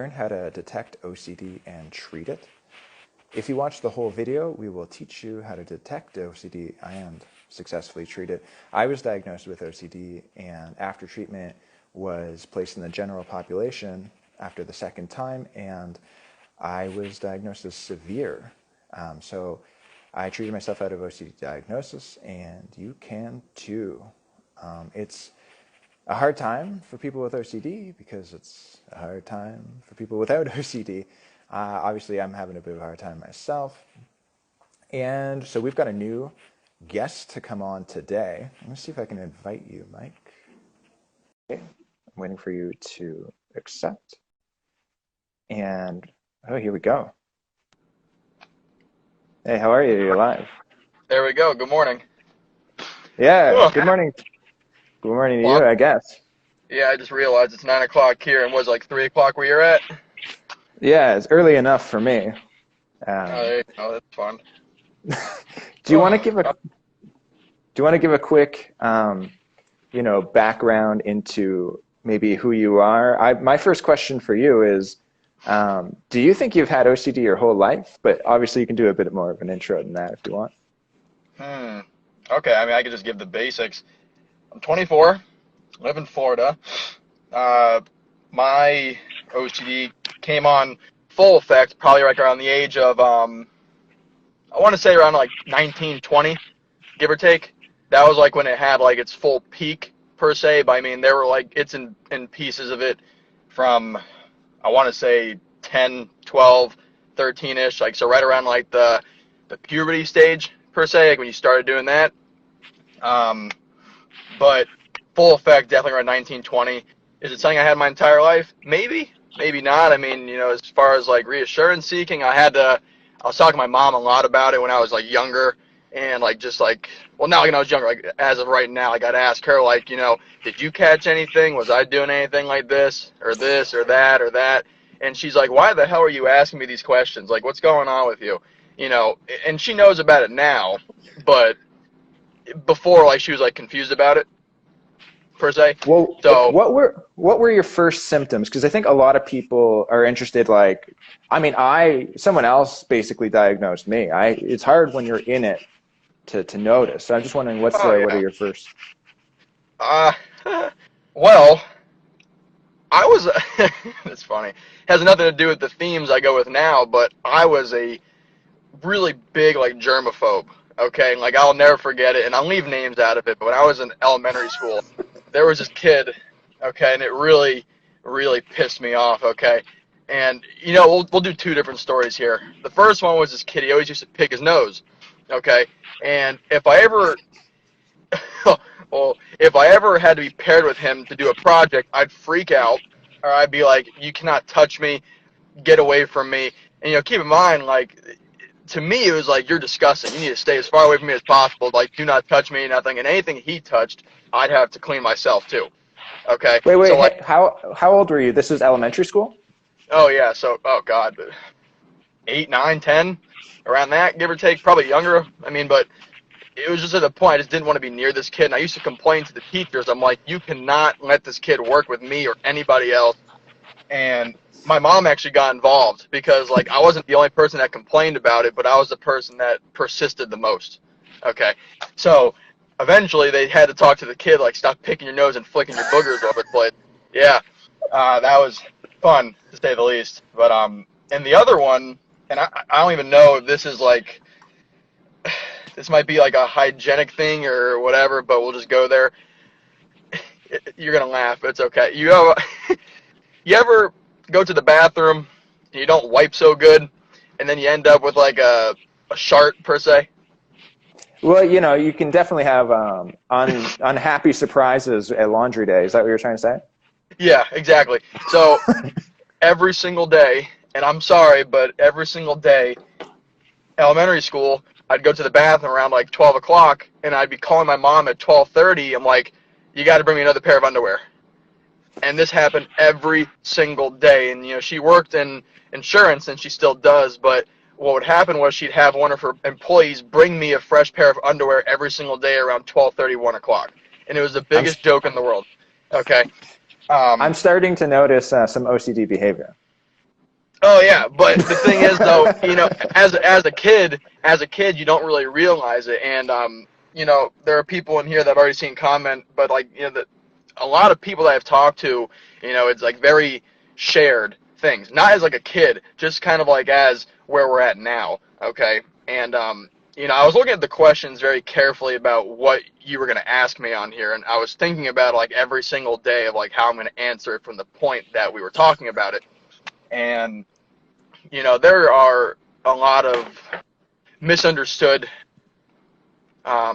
Learn how to detect OCD and treat it. If you watch the whole video, we will teach you how to detect OCD and successfully treat it. I was diagnosed with OCD and after treatment was placed in the general population after the second time, and I was diagnosed as severe. So I treated myself out of OCD diagnosis, and you can too. It's a hard time for people with OCD because it's a hard time for people without OCD. Obviously, I'm having a bit of a hard time myself. And so we've got a new guest to come on today. Let me see if I can invite you, Mike. Okay. I'm waiting for you to accept. And, oh, here we go. Hey, how are you? You're live. There we go. Good morning. Yeah, Oh, good morning. Good morning to well, you, I guess. yeah, I just realized it's 9 o'clock here, and was like 3 o'clock where you're at. Yeah, it's early enough for me. Oh, there you go. That's fun. Do you want to give a quick background into maybe who you are? My first question for you is, do you think you've had OCD your whole life? But obviously you can do a bit more of an intro than that if you want. Hmm. Okay, I mean, I could just give the basics. I'm 24, live in Florida. Uh, my OCD came on full effect probably right around the age of, I want to say around like 19, 20, give or take. That was like when it had like its full peak per se, but I mean, there were like, it's in pieces of it from I want to say 10, 12, 13-ish, like so right around like the puberty stage per se, like when you started doing that. Um, but full effect definitely around 19, 20. Is it something I had my entire life? Maybe, maybe not. I mean, as far as like reassurance seeking, I was talking to my mom a lot about it when I was like younger, and like just like, well, not like when I was younger, like as of right now, like I'd ask her like, did you catch anything? Was I doing anything like this or this or that or that? And she's like, why the hell are you asking me these questions? Like, what's going on with you? And she knows about it now, but before, like, she was like confused about it per se. Well, So, what were your first symptoms? Because I think a lot of people are interested. Like, I mean, someone else basically diagnosed me. It's hard when you're in it to notice. So I'm just wondering, oh what are yeah. your first? Uh, well, I was. It's funny. Has nothing to do with the themes I go with now, but I was a really big like germaphobe. Okay, like I'll never forget it, and I'll leave names out of it. But when I was in elementary school, there was this kid. Okay, and it really, really pissed me off. Okay, and we'll do two different stories here. The first one was this kid. He always used to pick his nose. Okay, and if I ever well, if I ever had to be paired with him to do a project, I'd freak out, or I'd be like, "You cannot touch me, get away from me." And keep in mind, like to me, it was like, "You're disgusting. You need to stay as far away from me as possible. Like, do not touch me, nothing." And anything he touched, I'd have to clean myself too. Okay, Wait, so like, how old were you? This was elementary school? oh yeah, so oh god, 8, 9, 10, around that, give or take, probably younger. I mean, but it was just at the point I just didn't want to be near this kid, and I used to complain to the teachers. I'm like, you cannot let this kid work with me or anybody else. And my mom actually got involved because like I wasn't the only person that complained about it, but I was the person that persisted the most. Okay, so eventually they had to talk to the kid like, stop picking your nose and flicking your boogers over the place. Yeah, that was fun to say the least. But and the other one, and I don't even know if this is like, this might be like a hygienic thing or whatever, but we'll just go there. You're gonna laugh, but it's okay. You ever go to the bathroom and you don't wipe so good, and then you end up with like a shart per se? Well, you can definitely have unhappy surprises at laundry day. Is that what you're trying to say? Yeah, exactly. So every single day, and I'm sorry, but every single day, elementary school, I'd go to the bathroom around like 12 o'clock, and I'd be calling my mom at 12:30. I'm like, you got to bring me another pair of underwear. And this happened every single day. And she worked in insurance, and she still does. But what would happen was she'd have one of her employees bring me a fresh pair of underwear every single day around 12:30, 1 o'clock, and it was the I'm biggest joke in the world. Okay. I'm starting to notice some OCD behavior. Oh yeah, but the thing is though, as a kid, you don't really realize it, and there are people in here that have already seen comment, but like that a lot of people that I've talked to, it's like very shared things, not as like a kid, just kind of like as where we're at now, okay, and I was looking at the questions very carefully about what you were gonna ask me on here, and I was thinking about like every single day of like how I'm gonna answer it from the point that we were talking about it, and there are a lot of misunderstood, I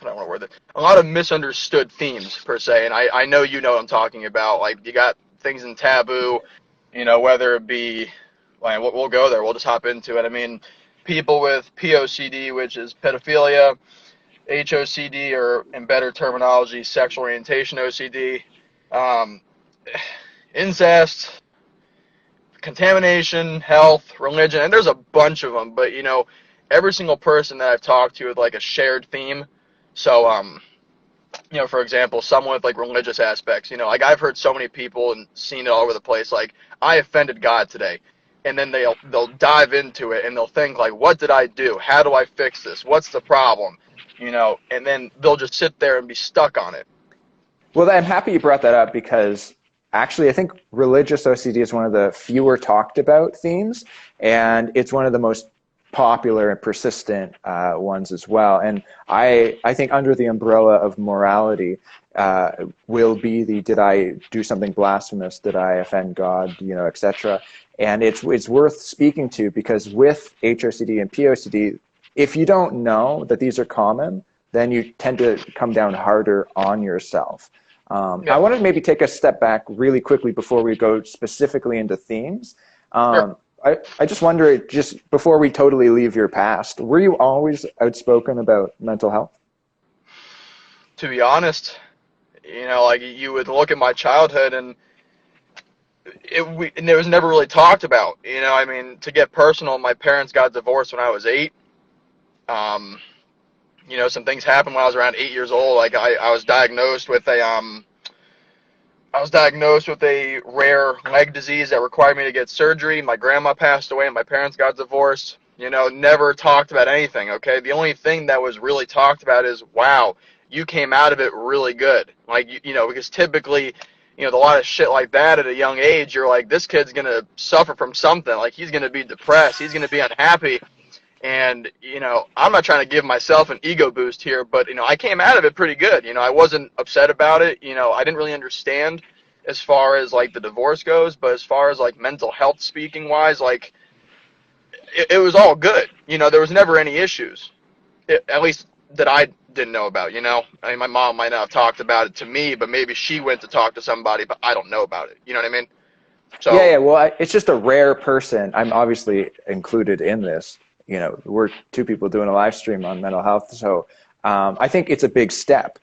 don't want to word it, a lot of misunderstood themes per se, and I know you know what I'm talking about. Like you got things in taboo, whether it be, like, we'll go there, we'll just hop into it. I mean, people with POCD, which is pedophilia, HOCD, or in better terminology, sexual orientation OCD, um, incest, contamination, health, religion, and there's a bunch of them. But every single person that I've talked to with like a shared theme. So for example, someone with like religious aspects. Like I've heard so many people and seen it all over the place. Like I offended God today, and then they'll dive into it and they'll think like, what did I do? How do I fix this? What's the problem? And then they'll just sit there and be stuck on it. Well, I'm happy you brought that up because actually I think religious OCD is one of the fewer talked about themes, and it's one of the most popular and persistent ones as well. And I think under the umbrella of morality will be the did I do something blasphemous? Did I offend God? Etc. And it's worth speaking to because with HOCD and POCD, if you don't know that these are common, then you tend to come down harder on yourself. I Yeah, want to maybe take a step back really quickly before we go specifically into themes. sure. I just wonder, just before we totally leave your past, were you always outspoken about mental health? To be honest, like you would look at my childhood and and it was never really talked about. I mean, to get personal, my parents got divorced when I was 8. Um, some things happened when I was around 8 years old. Like I was diagnosed with a rare leg disease that required me to get surgery. My grandma passed away and my parents got divorced. Never talked about anything, okay? The only thing that was really talked about is, wow, you came out of it really good. Like, because typically, a lot of shit like that at a young age, you're like, this kid's going to suffer from something. Like, he's going to be depressed. He's going to be unhappy. And, I'm not trying to give myself an ego boost here, but, I came out of it pretty good. I wasn't upset about it. I didn't really understand as far as, like, the divorce goes, but as far as, like, mental health speaking wise, like, it was all good. There was never any issues, at least that I didn't know about, I mean, my mom might not have talked about it to me, but maybe she went to talk to somebody, but I don't know about it. You know what I mean? Yeah, So, yeah. Well, it's just a rare person. I'm obviously included in this. We're two people doing a live stream on mental health, so I think it's a big step.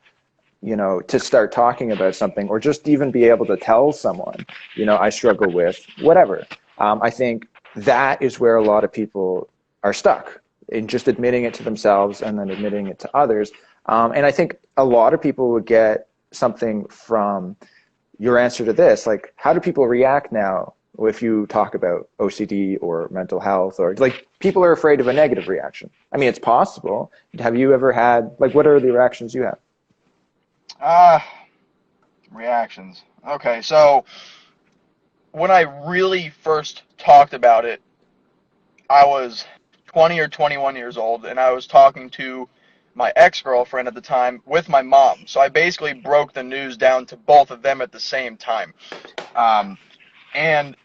To start talking about something, or just even be able to tell someone, I struggle with whatever. I think that is where a lot of people are stuck in just admitting it to themselves and then admitting it to others. And I think a lot of people would get something from your answer to this, like how do people react now if you talk about OCD or mental health, or like people are afraid of a negative reaction. I mean, it's possible. Have you ever had, like, what are the reactions you have? uh, reactions. Okay, so when I really first talked about it, I was 20 or 21 years old, and I was talking to my ex-girlfriend at the time with my mom. So I basically broke the news down to both of them at the same time. Um, and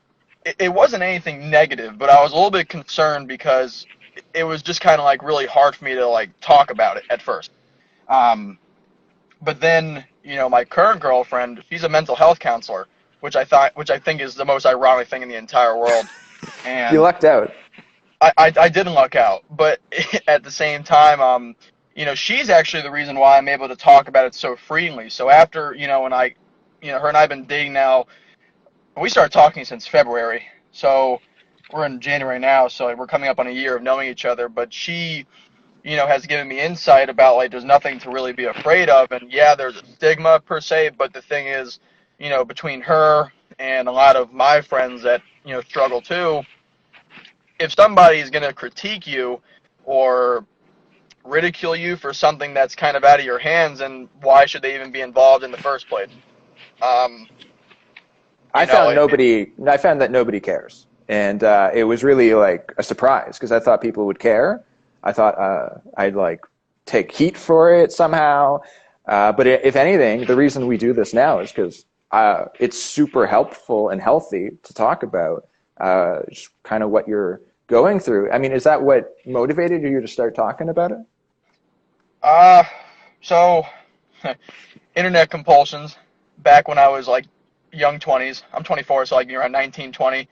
it wasn't anything negative, but I was a little bit concerned because it was just kind of like really hard for me to like talk about it at first. Um, but then, my current girlfriend, she's a mental health counselor, which I think is the most ironic thing in the entire world. You And lucked out. I didn't luck out, but at the same time, she's actually the reason why I'm able to talk about it so freely. So after, when her and I have been dating now, we started talking since February. So we're in January now, so we're coming up on a year of knowing each other. But she, has given me insight about like there's nothing to really be afraid of, and yeah, there's a stigma per se, but the thing is, between her and a lot of my friends that struggle too. If somebody's going to critique you or ridicule you for something that's kind of out of your hands, and why should they even be involved in the first place? Um, you know, I found that nobody cares. And it was really like a surprise because I thought people would care. I thought I'd like take heat for it somehow. But if anything, the reason we do this now is because it's super helpful and healthy to talk about just kind of what you're going through. I mean, is that what motivated you to start talking about it? uh, so internet compulsions back when I was like young 20s. I'm 24, so like around 19, 20.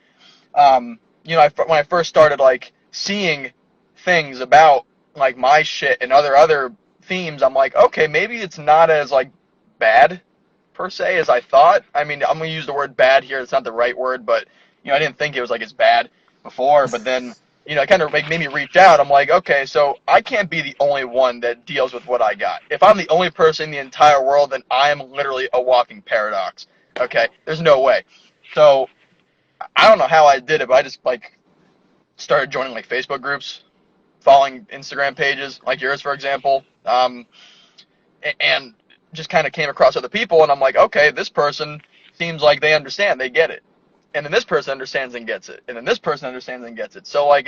When I first started like seeing things about like my shit and other themes, I'm like, okay, maybe it's not as like bad per se as I thought. I mean, I'm gonna use the word bad here. It's not the right word, but I didn't think it was like as bad before. But then, it kind of made me reach out. I'm like, okay, so I can't be the only one that deals with what I got. If I'm the only person in the entire world, then I am literally a walking paradox. Okay, there's no way. So I don't know how I did it, but I just like started joining like Facebook groups, following Instagram pages like yours, for example, and just kind of came across other people, and I'm like, okay, this person seems like they understand, they get it, and then this person understands and gets it, and then this person understands and gets it. So like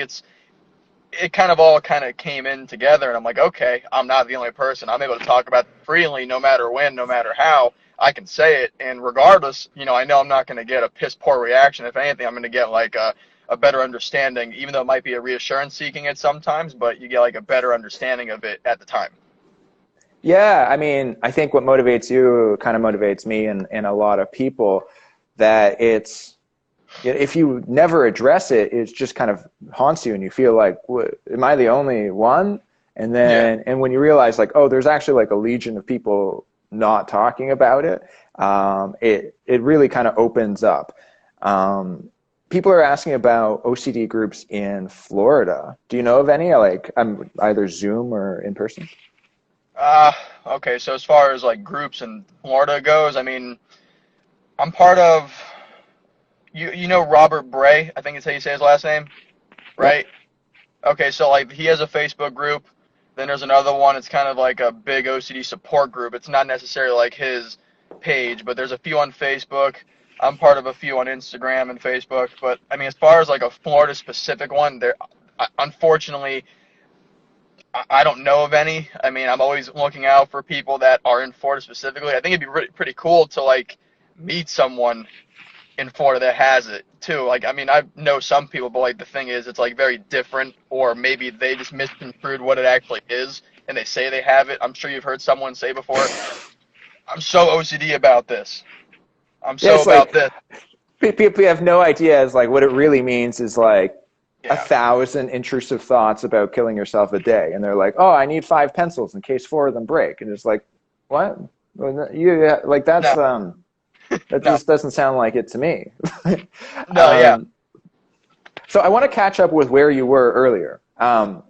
it kind of all kind of came in together, and I'm like, okay, I'm not the only person. I'm able to talk about it freely, no matter when, no matter how. I can say it, and regardless, I know I'm not going to get a piss poor reaction. If anything, I'm going to get like a better understanding, even though it might be a reassurance seeking it sometimes, but you get like a better understanding of it at the time. Yeah, I mean, I think what motivates you kind of motivates me and a lot of people that if you never address it, it just kind of haunts you and you feel like, am I the only one? And Yeah. then, and when you realize like, oh, there's actually like a legion of people not talking about it, it really kind of opens up. People are asking about OCD groups in Florida. Do you know of any, like either Zoom or in person? Uh, okay, so as far as like groups in Florida goes, I mean, I'm part of, you know Robert Bray, I think it's how you say his last name, Yep. right? Okay, so like he has a Facebook group. Then there's another one. It's kind of like a big OCD support group. It's not necessarily like his page, but there's a few on Facebook. I'm part of a few on Instagram and Facebook. But I mean, as far as like a Florida specific one, there, unfortunately, I don't know of any. I mean, I'm always looking out for people that are in Florida specifically. I think it'd be pretty cool to like meet someone in Florida that has it too. Like, I mean, I know some people, but like the thing is, it's like very different, or maybe they just misconstrued what it actually is, and they say they have it. I'm sure you've heard someone say before, "I'm so OCD about this. I'm Yeah, so it's about like this." people have no idea is like what it really means is like a Yeah. thousand intrusive thoughts about killing yourself a day, and they're like, "Oh, I need 5 pencils in case 4 of them break," and it's like, "What? Well, you like No. that No. just doesn't sound like it to me." No. Yeah. um, so I want to catch up with where you were earlier.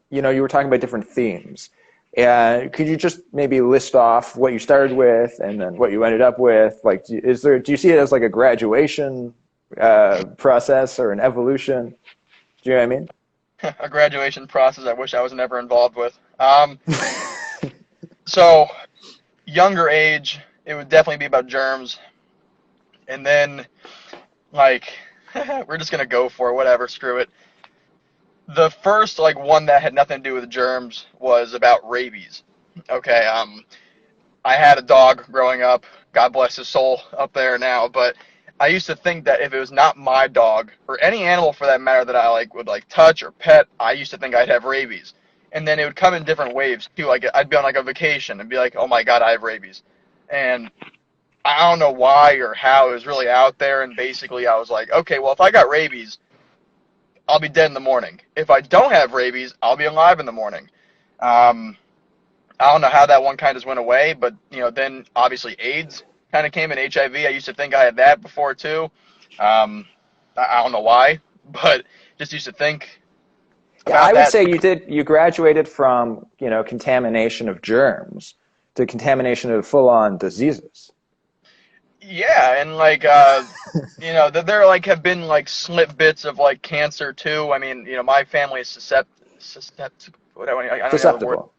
You were talking about different themes. Could you just maybe list off what you started with and then what you ended up with? Like, do you see it as like a graduation process or an evolution? Do you know what I mean? A graduation process I wish I was never involved with. So younger age, it would definitely be about germs, and then like we're just gonna go for it. Whatever. Screw it. The first like one that had nothing to do with germs was about rabies. Okay, I had a dog growing up. God bless his soul up there now, but I used to think that if it was not my dog or any animal for that matter that I like would like touch or pet, I used to think I'd have rabies. And then it would come in different waves too. Like I'd be on like a vacation and be like, "Oh my God, I have rabies," and I don't know why or how it was really out there. And basically, I was like, "Okay, well, if I got rabies, I'll be dead in the morning. If I don't have rabies, I'll be alive in the morning." Um, I don't know how that one kind of just went away, but then obviously AIDS kind of came in. HIV. I used to think I had that before too. Um, I don't know why, but just used to think Yeah, about I would that. say you graduated from contamination of germs to contamination of full-on diseases. yeah, and like there like have been like slip bits of like cancer too. I mean, my family is susceptible. What I don't know the word. Susceptible.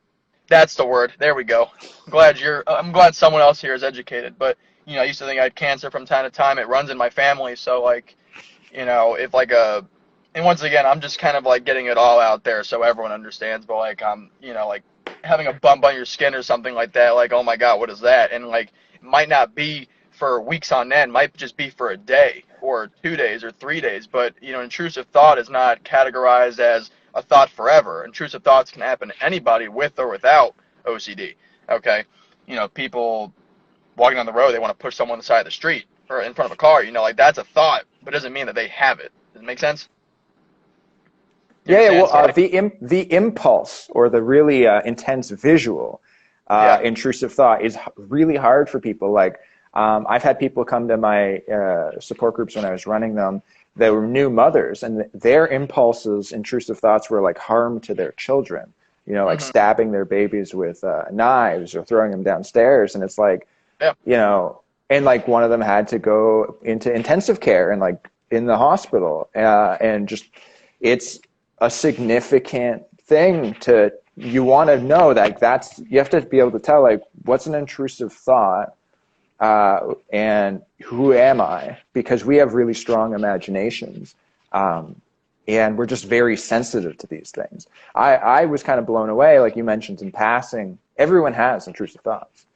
That's the word. There we go. I'm glad someone else here is educated. But I used to think I had cancer from time to time. It runs in my family, so like if like and once again, I'm just kind of like getting it all out there so everyone understands. But like like having a bump on your skin or something like that, like oh my God, what is that? And like it might not be for weeks on end, might just be for a day or 2 days or 3 days. But intrusive thought is not categorized as a thought forever. Intrusive thoughts can happen to anybody with or without OCD. Okay, people walking down the road, they want to push someone on the side of the street or in front of a car. Like that's a thought, but it doesn't mean that they have it. Does it make sense? You Yeah, yeah. understand? Well, So like, the impulse or the really intense visual yeah. intrusive thought is really hard for people. Like, I've had people come to my support groups when I was running them. They were new mothers, and their impulses, intrusive thoughts, were like harm to their children. Like Hmm. stabbing their babies with knives or throwing them downstairs. And it's like, Yeah. you know, and like one of them had to go into intensive care and like in the hospital, and just it's a significant thing to you want to know that you have to be able to tell like what's an intrusive thought, and who am I, because we have really strong imaginations, and we're just very sensitive to these things. I was kind of blown away, like you mentioned in passing, everyone has intrusive thoughts.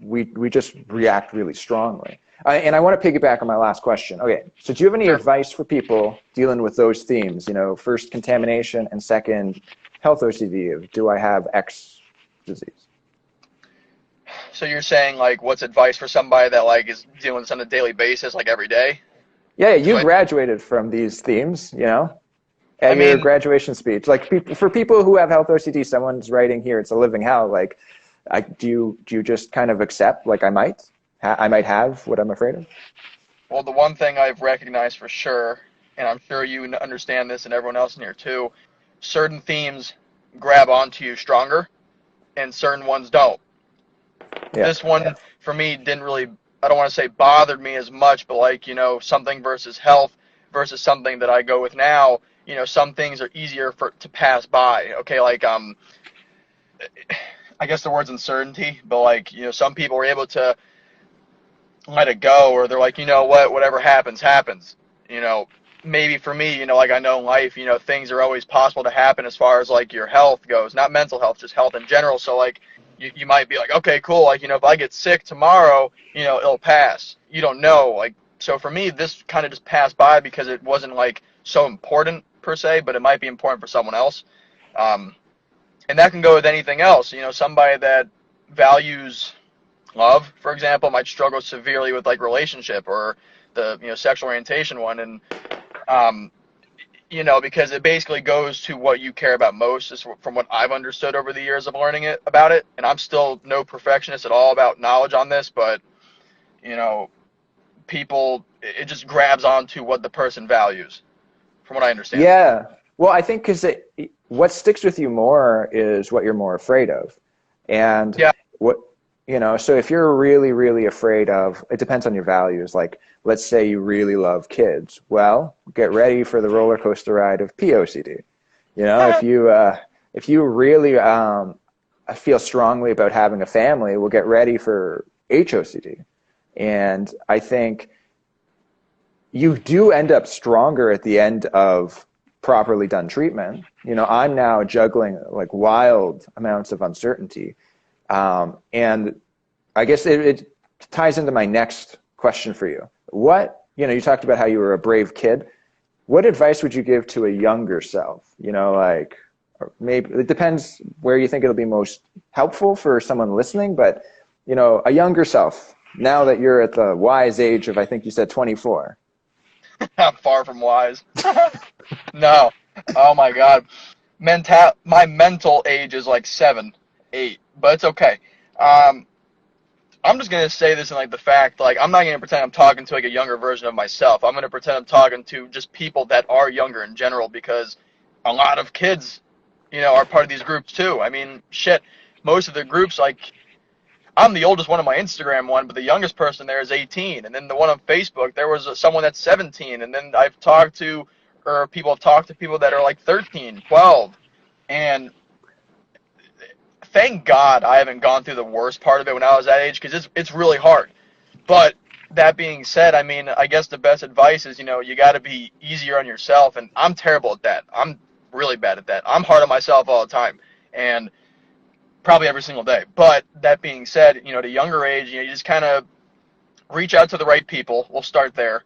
We just react really strongly. And I want to piggyback on my last question. Okay, so do you have any Sure. advice for people dealing with those themes? First contamination and second health OCD of do I have X disease? So you're saying like, what's advice for somebody that like is dealing with this on a daily basis, like every day? Yeah, Because you graduated from these themes, I at your mean, graduation speech. Like for people who have health OCD, someone's writing here, it's a living hell. Like, do you just kind of accept like I might have what I'm afraid of? well, the one thing I've recognized for sure, and I'm sure you understand this and everyone else in here too, certain themes grab onto you stronger, and certain ones don't. Yeah. This one for me didn't really, I don't want to say bothered me as much, but like something versus health versus something that I go with now. Some things are easier for to pass by. Okay, like I guess the word's uncertainty, but like some people are able to let it go, or they're like, what, whatever happens, happens. You know, Maybe for me, like I know in life, things are always possible to happen as far as like your health goes, not mental health, just health in general. So like, you might be like, okay, cool, like if I get sick tomorrow, it'll pass. You don't know, like so for me, this kind of just passed by because it wasn't like so important per se, but it might be important for someone else. Um, and that can go with anything else. Somebody that values love, for example, might struggle severely with like relationship or the sexual orientation one, and um, because it basically goes to what you care about most, is from what I've understood over the years of learning it about it. And I'm still no perfectionist at all about knowledge on this, but you know, people, it just grabs onto what the person values, from what I understand. Yeah. Well, I think because what sticks with you more is what you're more afraid of. And Yeah. what, so if you're really, really afraid of, it depends on your values. Like, let's say you really love kids. Well, get ready for the roller coaster ride of POCD. If you really feel strongly about having a family, well, get ready for HOCD. And I think you do end up stronger at the end of properly done treatment. I'm now juggling like wild amounts of uncertainty. And I guess it ties into my next question for you. You talked about how you were a brave kid. What advice would you give to a younger self? Like, or maybe it depends where you think it'll be most helpful for someone listening, but, a younger self, now that you're at the wise age of, I think you said 24. I'm far from wise. No. Oh my God. My mental age is like 7, 8, but it's okay. Um, I'm just gonna say this in like the fact, like I'm not gonna pretend I'm talking to like a younger version of myself. I'm gonna pretend I'm talking to just people that are younger in general, because a lot of kids, are part of these groups too. I mean, shit, most of the groups, like I'm the oldest one on my Instagram one, but the youngest person there is 18. And then the one on Facebook, there was someone that's 17. And then I've talked to, or people have talked to people that are like 13, 12. And thank God I haven't gone through the worst part of it when I was that age, because it's really hard. But that being said, I mean, I guess the best advice is, you got to be easier on yourself. And I'm terrible at that. I'm really bad at that. I'm hard on myself all the time. And probably every single day. But that being said, at a younger age, you just kind of reach out to the right people. We'll start there.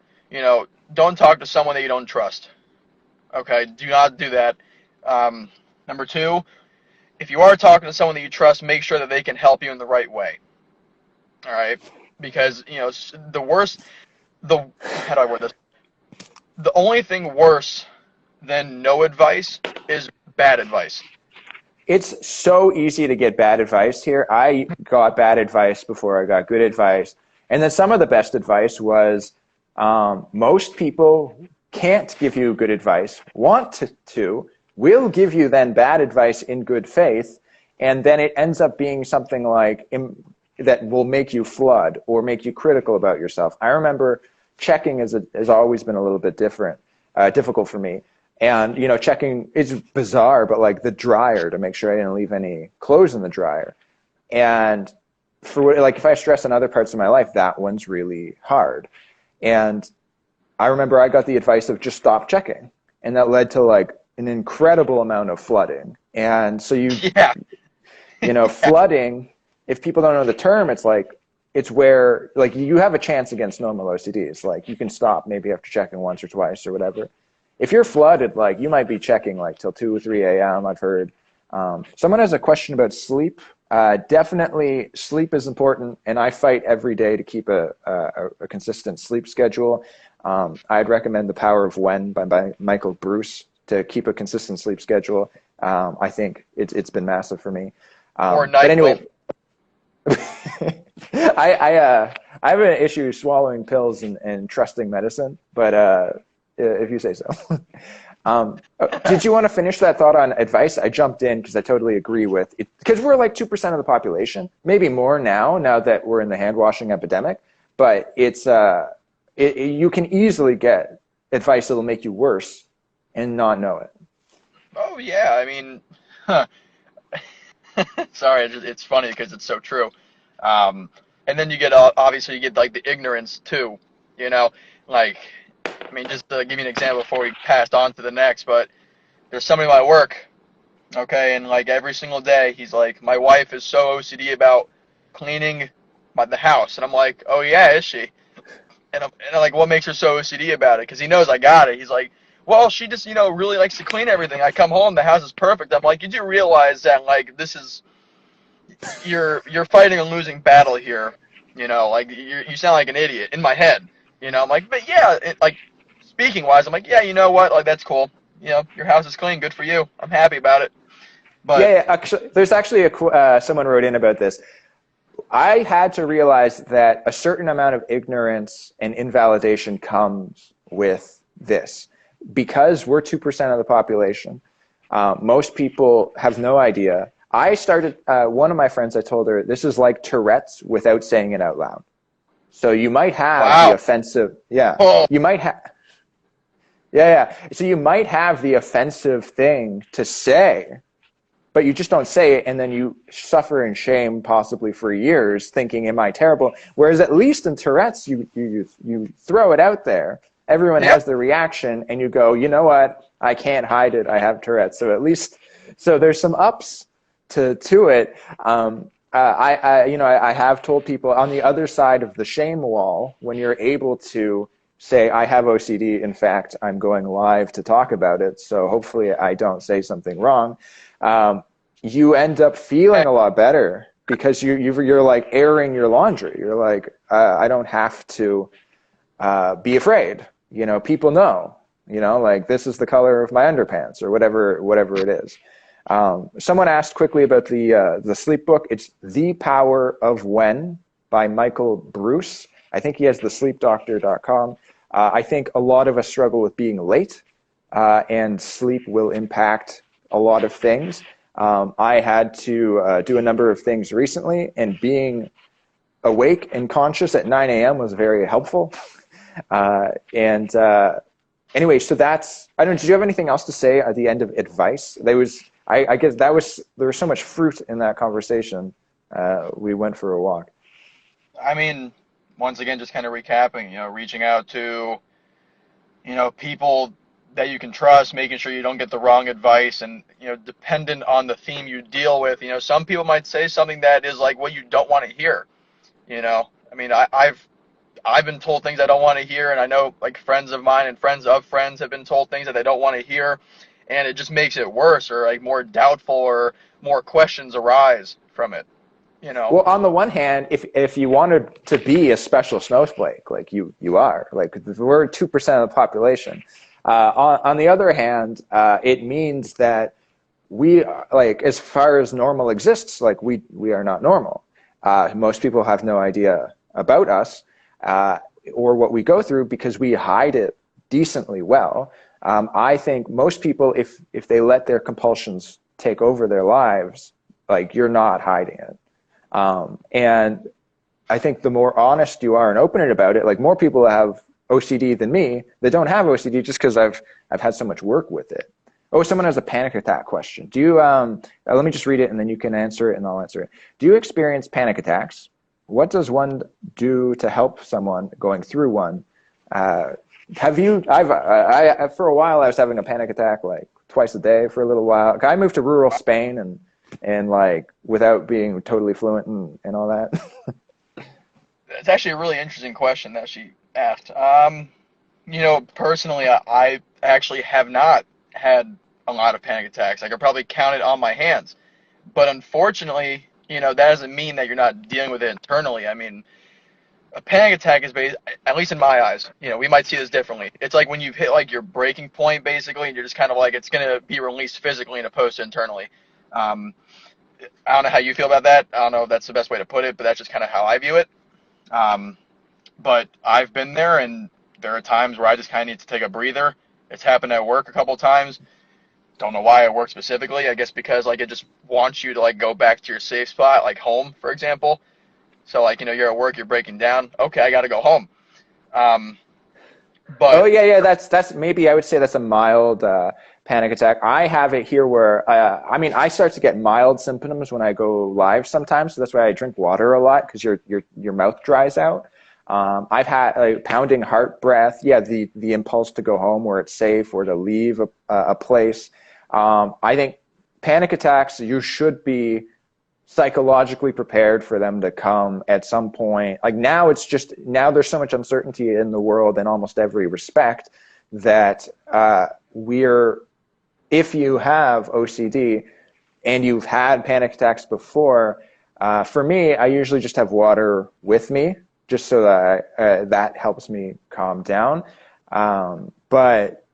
Don't talk to someone that you don't trust. Okay, do not do that. Number two, if you are talking to someone that you trust, make sure that they can help you in the right way. All right, because the worst, how do I word this? The only thing worse than no advice is bad advice. It's so easy to get bad advice here. I got bad advice before I got good advice. And then some of the best advice was most people can't give you good advice, want to, will give you then bad advice in good faith, and then it ends up being something like that will make you flood or make you critical about yourself. I remember checking has always been a little bit difficult for me. And, checking is bizarre, but like the dryer to make sure I didn't leave any clothes in the dryer. And if I stress on other parts of my life, that one's really hard. And I remember I got the advice of just stop checking. And that led to like an incredible amount of flooding. And so flooding, if people don't know the term, it's where like you have a chance against normal OCDs. Like you can stop maybe after checking once or twice or whatever. If you're flooded, like you might be checking like till 2 or 3 a.m. I've heard. Someone has a question about sleep. Definitely sleep is important, and I fight every day to keep a consistent sleep schedule. I'd recommend The Power of When by Michael Bruce to keep a consistent sleep schedule. I think it's been massive for me. Or but anyway, I have an issue swallowing pills and trusting medicine, but if you say so. Did you want to finish that thought on advice? I jumped in because I totally agree with it, because we're like 2% of the population, maybe more now that we're in the hand washing epidemic, but you can easily get advice that'll make you worse and not know it. Oh yeah, I mean, sorry, it's funny because it's so true. And then you get obviously you get like the ignorance too, like. I mean, just to give you an example before we passed on to the next, but there's somebody at my work, okay, and like every single day, he's like, my wife is so OCD about cleaning the house, and I'm like, oh yeah, is she? And I'm like, what makes her so OCD about it? Because he knows I got it. He's like, well, she just, really likes to clean everything. I come home, the house is perfect. I'm like, you do realize that, like, this is, you're fighting a losing battle here, like, you sound like an idiot in my head, I'm like, but yeah, speaking wise, I'm like, yeah, you know what? Like, that's cool. Your house is clean. Good for you. I'm happy about it. But yeah, actually, there's actually someone wrote in about this. I had to realize that a certain amount of ignorance and invalidation comes with this, because we're 2% of the population. Most people have no idea. I started, one of my friends, I told her, this is like Tourette's without saying it out loud. So you might have the offensive, you might have, so you might have the offensive thing to say, but you just don't say it, and then you suffer in shame possibly for years thinking, am I terrible? Whereas at least in Tourette's, you throw it out there. Everyone has the reaction, and you go, you know what? I can't hide it. I have Tourette's. So at least, so there's some ups to it. I have told people on the other side of the shame wall, when you're able to say, I have OCD, in fact, I'm going live to talk about it, so hopefully I don't say something wrong, you end up feeling a lot better, because you're like airing your laundry. You're like, I don't have to be afraid. People know, like, this is the color of my underpants, or whatever it is. Someone asked quickly about the sleep book. It's The Power of When by Michael Bruce. I think he has thesleepdoctor.com. I think a lot of us struggle with being late, and sleep will impact a lot of things. I had to do a number of things recently, and being awake and conscious at 9 a.m. was very helpful. And Anyway, so that's, I don't know, did you have anything else to say at the end of advice? I guess there was so much fruit in that conversation. We went for a walk. I mean, once again, just kind of recapping, reaching out to, people that you can trust, making sure you don't get the wrong advice, and, dependent on the theme you deal with, some people might say something that is like what you don't want to hear, I mean, I've been told things I don't want to hear, and I know like friends of mine and friends of friends have been told things that they don't want to hear, and it just makes it worse, or like more doubtful, or more questions arise from it, you know. Well, on the one hand, if you wanted to be a special snowflake, like you are, like we're 2% of the population. On the other hand, it means that we, like, as far as normal exists, like we are not normal. Most people have no idea about us or what we go through because we hide it decently well. I think most people, if they let their compulsions take over their lives, like, you're not hiding it. And I think the more honest you are and open about it, like, more people have OCD than me that don't have OCD just because I've had so much work with it. Oh, someone has a panic attack question. Do you, let me just read it and then you can answer it and I'll answer it. Do you experience panic attacks? What does one do to help someone going through one? Have you, for a while I was having a panic attack like twice a day for a little while. I moved to rural Spain and like without being totally fluent and all that. It's actually a really interesting question that she asked. Personally, I actually have not had a lot of panic attacks. I could probably count it on my hands. But unfortunately, that doesn't mean that you're not dealing with it internally. I mean, a panic attack is based, at least in my eyes, we might see this differently. It's like when you've hit like your breaking point, basically, and you're just kind of like, it's going to be released physically and opposed to internally. I don't know how you feel about that. I don't know if that's the best way to put it, but that's just kind of how I view it. But I've been there, and there are times where I just kind of need to take a breather. It's happened at work a couple times. Don't know why it worked specifically. I guess because like it just wants you to like go back to your safe spot, like home, for example. So like, you're at work, you're breaking down. Okay, I got to go home. But oh yeah, that's maybe I would say that's a mild panic attack. I have it here where I mean I start to get mild symptoms when I go live sometimes. So that's why I drink water a lot because your mouth dries out. I've had pounding heart breath. Yeah, the impulse to go home where it's safe or to leave a place. I think panic attacks, you should be psychologically prepared for them to come at some point. Like now there's so much uncertainty in the world in almost every respect that if you have OCD and you've had panic attacks before, for me, I usually just have water with me just so that that helps me calm down. But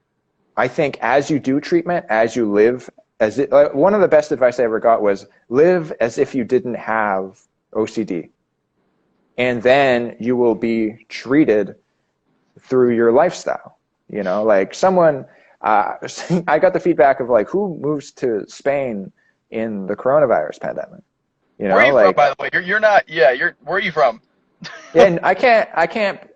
I think as you do treatment, as you live, one of the best advice I ever got was live as if you didn't have OCD. And then you will be treated through your lifestyle. Like someone, I got the feedback of like, who moves to Spain in the coronavirus pandemic? Where are you from, by the way? You're not, yeah, where are you from? And I can't,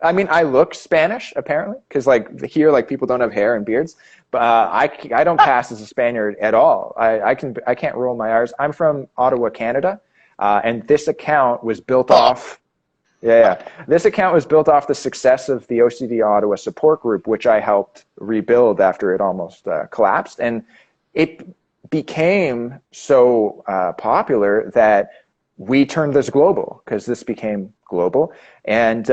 I mean, I look Spanish apparently, because like here, like people don't have hair and beards, but I don't pass as a Spaniard at all. I can't roll my R's. I'm from Ottawa, Canada, and this account was built off. Yeah. This account was built off the success of the OCD Ottawa support group, which I helped rebuild after it almost collapsed, and it became so popular that we turned this global because this became global, and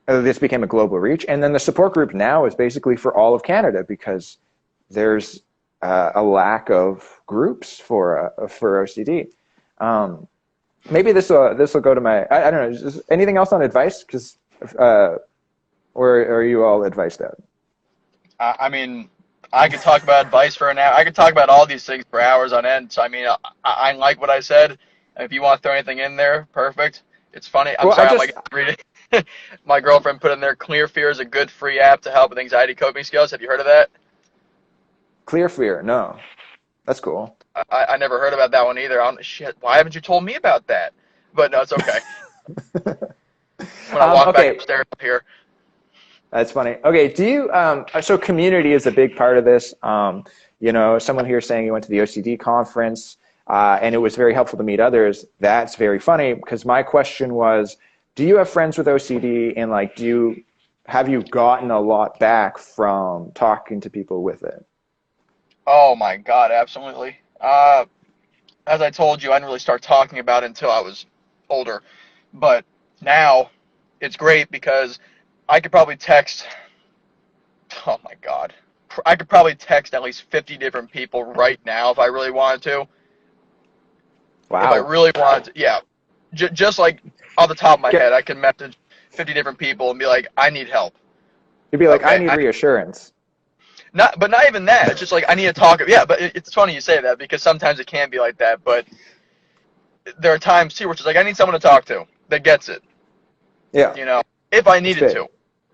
this became a global reach. And then the support group now is basically for all of Canada because there's a lack of groups for OCD. Maybe this will go to my. I don't know. Is anything else on advice? Because or are you all advised out? I mean, I could talk about advice for an hour. I could talk about all these things for hours on end. So I mean, I like what I said. If you want to throw anything in there, perfect. It's funny. I'm sorry, I'm like reading. My girlfriend put in there, Clear Fear is a good free app to help with anxiety coping skills. Have you heard of that? Clear Fear? No. That's cool. I never heard about that one either. Shit, why haven't you told me about that? But no, it's okay. When I walk back Okay, upstairs here. that's funny. Okay, do you so community is a big part of this. Someone here saying you went to the OCD conference and it was very helpful to meet others. That's very funny because my question was, do you have friends with OCD and like have you gotten a lot back from talking to people with it? Oh my God, absolutely. As I told you, I didn't really start talking about it until I was older. But now it's great because I could probably text, oh my God, I could probably text at least 50 different people right now if I really wanted to. If I Wow. really wanted to, yeah. Just like off the top of my Get, head, I can message 50 different people and be like, I need help. you'd be like, I Okay. need reassurance. Not even that. It's just like I need to talk. Yeah, but it's funny you say that because sometimes it can be like that. But there are times too where it's like I need someone to talk to that gets it. Yeah, You know, if I it's needed big. to.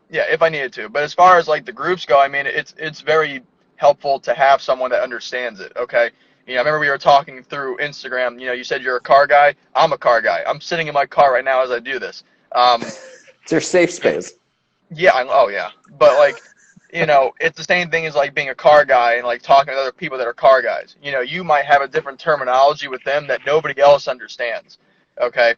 Yeah, if I needed to. But as far as like the groups go, I mean, it's very helpful to have someone that understands it. Okay. I remember we were talking through Instagram. You said you're a car guy. I'm a car guy. I'm sitting in my car right now as I do this. Um, It's your safe space. yeah. Oh yeah. But like, it's the same thing as like being a car guy and like talking to other people that are car guys. You might have a different terminology with them that nobody else understands. Okay.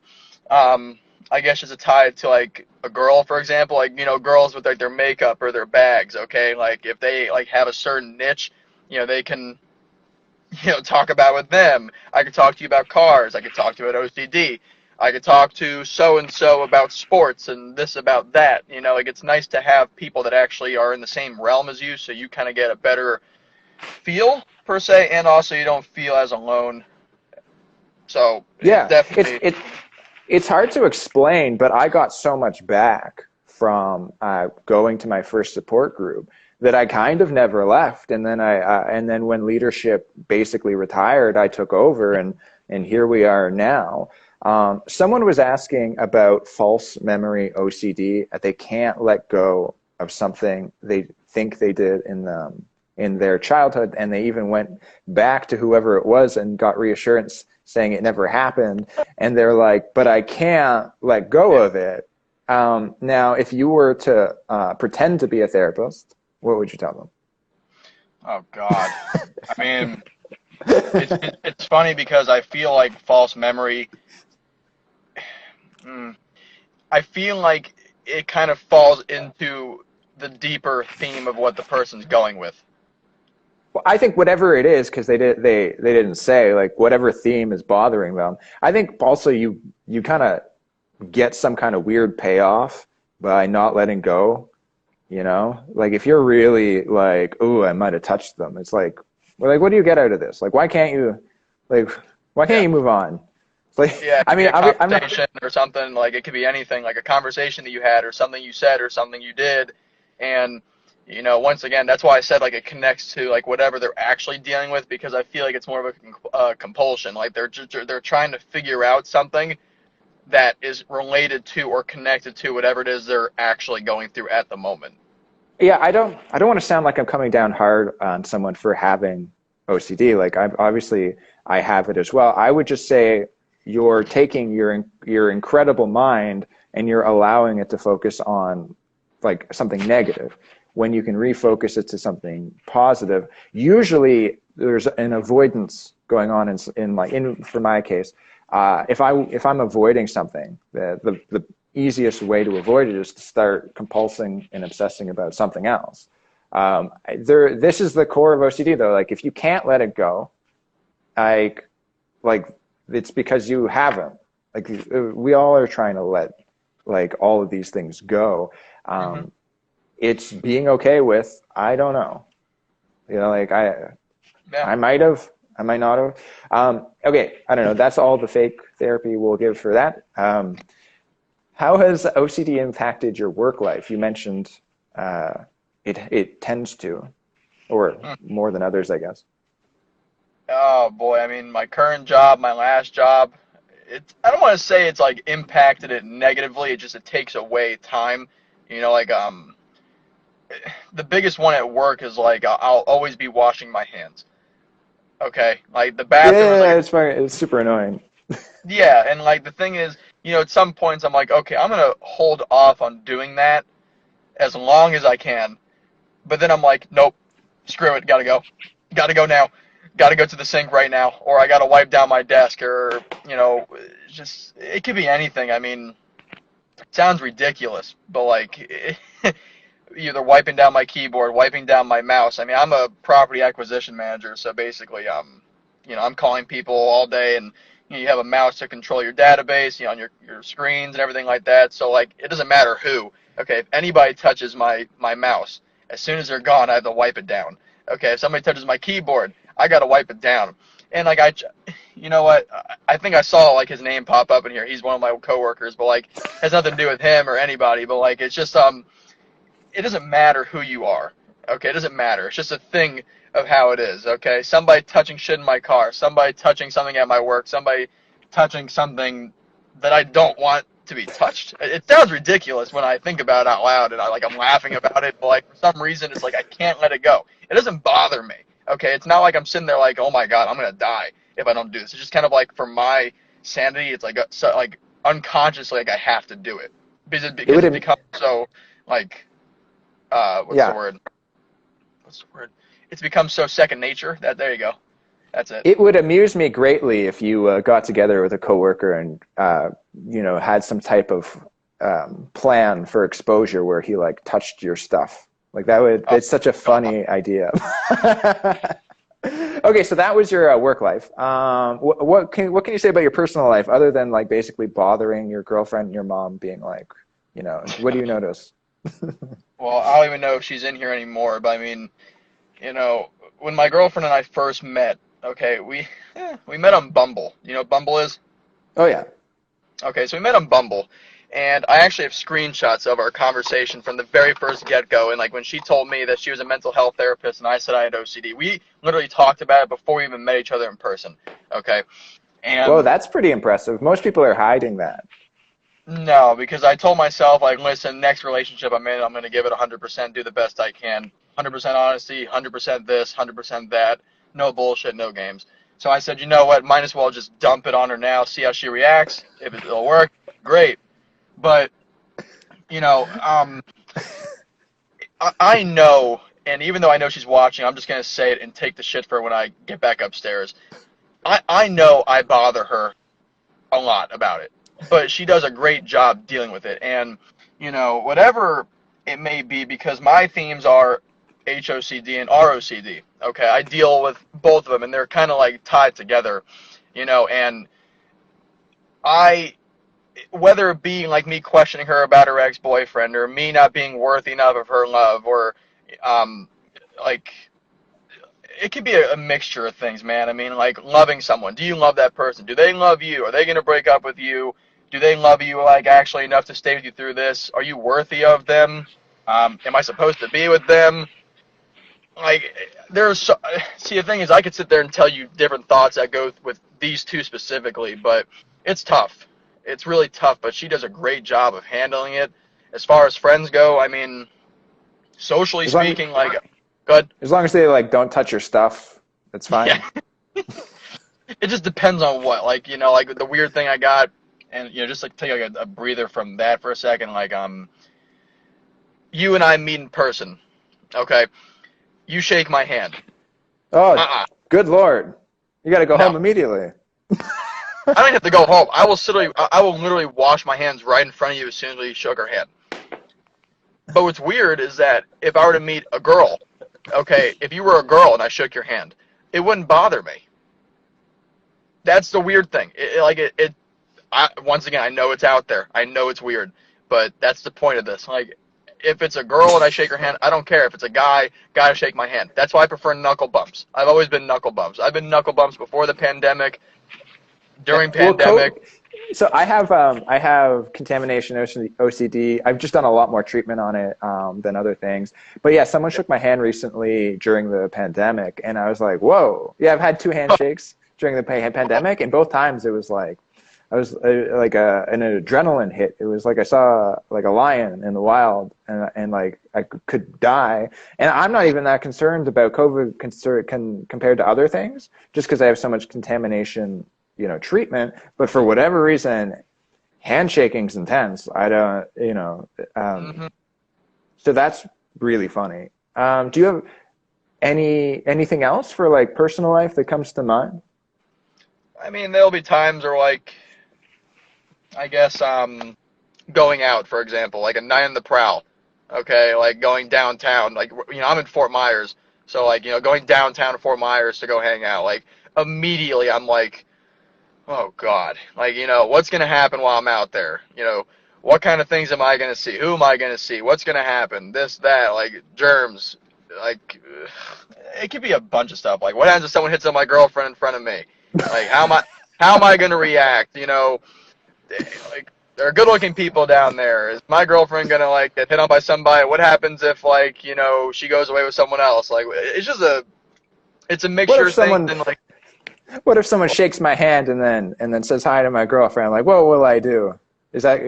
Um, I guess it's tied to like a girl, for example, like, girls with like their makeup or their bags. Okay. Like if they like have a certain niche, they can, talk about with them. I could talk to you about cars. I could talk to you about OCD. I could talk to so and so about sports and this about that. Like it's nice to have people that actually are in the same realm as you, so you kind of get a better feel per se, and also you don't feel as alone. So it's Yeah, definitely it's hard to explain, but I got so much back from going to my first support group that I kind of never left. And then when leadership basically retired, I took over, and here we are now. Someone was asking about false memory OCD. They can't let go of something they think they did in their childhood, and they even went back to whoever it was and got reassurance saying it never happened, and they're like, but I can't let go of it. Now, if you were to pretend to be a therapist, what would you tell oh God. I mean, it's funny because I feel like false memory. Mm, I feel like it kind of falls into the deeper theme of what the person's going with. Well, I think whatever it is, because they didn't say like whatever theme is bothering them. I think also you kind of get some kind of weird payoff by not letting go. Like if you're really like, oh, I might have touched them. It's like, well, like what do you get out of this? Like like why can't Yeah. you move on? It's like Yeah, it I could be mean a I'm not. conversation or something, like it could be anything, like a conversation that you had or something you said or something you did. And, once again, that's why I said like it connects to like whatever they're actually dealing with because I feel like it's more of a compulsion. Like they're trying to figure out something that is related to or connected to whatever it is they're actually going through at the moment. Yeah, I don't want to sound like I'm coming down hard on someone for having OCD. Like I have it as well. I would just say you're taking your incredible mind and you're allowing it to focus on like something negative when you can refocus it to something positive. Usually there's an avoidance going on in for my case. If I'm avoiding something, the easiest way to avoid it is to start compulsing and obsessing about something else. This is the core of OCD though. Like if you can't let it go, like like it's because you haven't. Like we all are trying to let like all of these things go. Hmm. Um, it's being okay with I don't know. Like Yeah. I might have, I might not have. Okay, I don't know. That's all the fake therapy we'll give for that. How has OCD impacted your work life? You mentioned it tends to, or Hmm. more than others, I guess. Oh boy, I mean, my current job, my last job, I don't want to say it's like impacted it negatively. It takes away time. Like the biggest one at work is like I'll always be washing my hands. Okay, like the bathroom is Yeah, like it's fine. It's super annoying. yeah, and like the thing is, at some points I'm like, okay, I'm gonna hold off on doing that as long as I can. But then I'm like, nope, screw it, gotta go now, gotta go to the sink right now, or I gotta wipe down my desk, or just it could be anything. I mean, it sounds ridiculous, but like either wiping down my keyboard, wiping down my mouse. I mean, I'm a property acquisition manager, so basically, I'm calling people all day, and you have a mouse to control your database, on your screens and everything like that. So like, it doesn't matter who. Okay, if anybody touches my mouse, as soon as they're gone, I have to wipe it down. Okay, if somebody touches my keyboard, I gotta wipe it down. And like you know what? I think I saw like his name pop up in here. He's one of my coworkers, but like has nothing to do with him or anybody. But like, it's just it doesn't matter who you are. Okay, it doesn't matter. It's just a thing of how it is. Okay, somebody touching shit in my car, somebody touching something at my work, somebody touching something that I don't want to be touched. It sounds ridiculous when I think about it out loud, and I'm laughing about it, but like for some reason it's like I can't let it go. It doesn't bother me. Okay, it's not like I'm sitting there like, oh my god, I'm gonna die if I don't do this. It's just kind of like for my sanity, it's like so like unconsciously like I have to do it It because would it have, becomes so like what's the yeah. word? What's the word? It's become so second nature that there you go. That's it. It would amuse me greatly if you got together with a coworker and had some type of plan for exposure where he like touched your stuff. Like that would. Oh, It's such a God. funny idea. Okay, so that was your work life. What can you say about your personal life other than like basically bothering your girlfriend and your mom being like, what do you notice? Well, I don't even know if she's in here anymore, but I mean, when my girlfriend and I first met, okay, we met on Bumble. You know what Bumble is? Oh yeah. Okay, so we met on Bumble, and I actually have screenshots of our conversation from the very first get-go. And like when she told me that she was a mental health therapist, and I said I had OCD, we literally talked about it before we even met each other in person. Okay, Whoa, and that's pretty impressive. Most people are hiding that. no, because I told myself, like, listen, next relationship I'm in, I'm going to give it 100%, do the best I can. 100% honesty, 100% this, 100% that. No bullshit, no games. So I said, you know what, might as well just dump it on her now, see how she reacts. If it'll work, great. But, you know, um, I know, and even though I know she's watching, I'm just going to say it and take the shit for her when I get back upstairs. I know I bother her a lot about it, but she does a great job dealing with it. And, whatever it may be, because my themes are HOCD and ROCD. Okay, I deal with both of them, and they're kind of like tied together, and I, whether it be like me questioning her about her ex-boyfriend or me not being worthy enough of her love or, um, like, it could be a mixture of things, man. I mean, like loving someone. Do you love that person? Do they love you? Are they going to break up with you? Do they love you like actually enough to stay with you through this? Are you worthy of them? Am I supposed to be with them? Like, see, the thing is, I could sit there and tell you different thoughts that go with these two specifically, but it's tough. It's really tough, but she does a great job of handling it. As far as friends go, I mean, socially As long speaking, like, good. as long as they like don't touch your stuff, that's fine. Yeah. It just depends on what, like, like the weird thing I got, and just like take like a breather from that for a second. Like, you and I meet in person, okay? You shake my hand. Oh, Uh-uh. good Lord. You got to go No, home immediately. I don't have to go home. I will literally wash my hands right in front of you as soon as we shook our hand. But what's weird is that if I were to meet a girl, okay, if you were a girl and I shook your hand, it wouldn't bother me. That's the weird thing. Once again, I know it's out there. I know it's weird, but that's the point of this. Like, if it's a girl and I shake her hand, I don't care. If it's a guy, gotta shake my hand. That's why I prefer knuckle bumps. I've always been knuckle bumps. I've been knuckle bumps before the pandemic, Yeah, during well, pandemic. so I have contamination OCD. I've just done a lot more treatment on it than other things. But yeah, someone shook my hand recently during the pandemic, and I was like, "Whoa!" Yeah, I've had two handshakes during the pandemic, and both times it was like, I was like an adrenaline hit. It was like I saw like a lion in the wild, and like I could die. And I'm not even that concerned about COVID compared to other things, just because I have so much contamination, treatment. But for whatever reason, handshaking's intense. I don't, Hmm. so that's really funny. Do you have anything else for like personal life that comes to mind? I mean, there'll be times where like I guess going out, for example, like a night on the prowl. Okay, like going downtown. Like I'm in Fort Myers, so like going downtown to Fort Myers to go hang out. Like immediately, I'm like, oh God, like what's gonna happen while I'm out there? What kind of things am I gonna see? Who am I gonna see? What's gonna happen? This, that, like germs, like it could be a bunch of stuff. Like what happens if someone hits on my girlfriend in front of me? Like how am I gonna react? Like there are good-looking people down there. Is my girlfriend gonna like get hit on by somebody? What happens if like she goes away with someone else? Like it's a What mixture if of things someone and like What if someone shakes my hand and then says hi to my girlfriend? Like, what will I do? Is that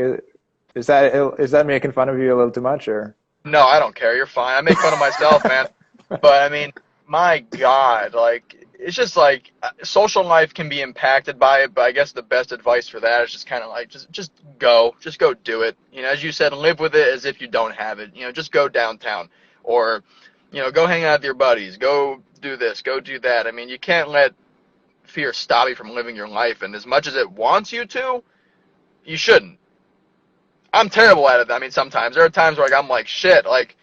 is that making fun of you a little too much, or? no, I don't care. You're fine. I make fun of myself, man. But I mean, my God, like it's just like social life can be impacted by it. But I guess the best advice for that is just kind of like just go do it. As you said, live with it as if you don't have it. Just go downtown or go hang out with your buddies. Go do this. Go do that. I mean, you can't let fear stop you from living your life. And as much as it wants you to, you shouldn't. I'm terrible at it. I mean, sometimes there are times where like I'm like shit, like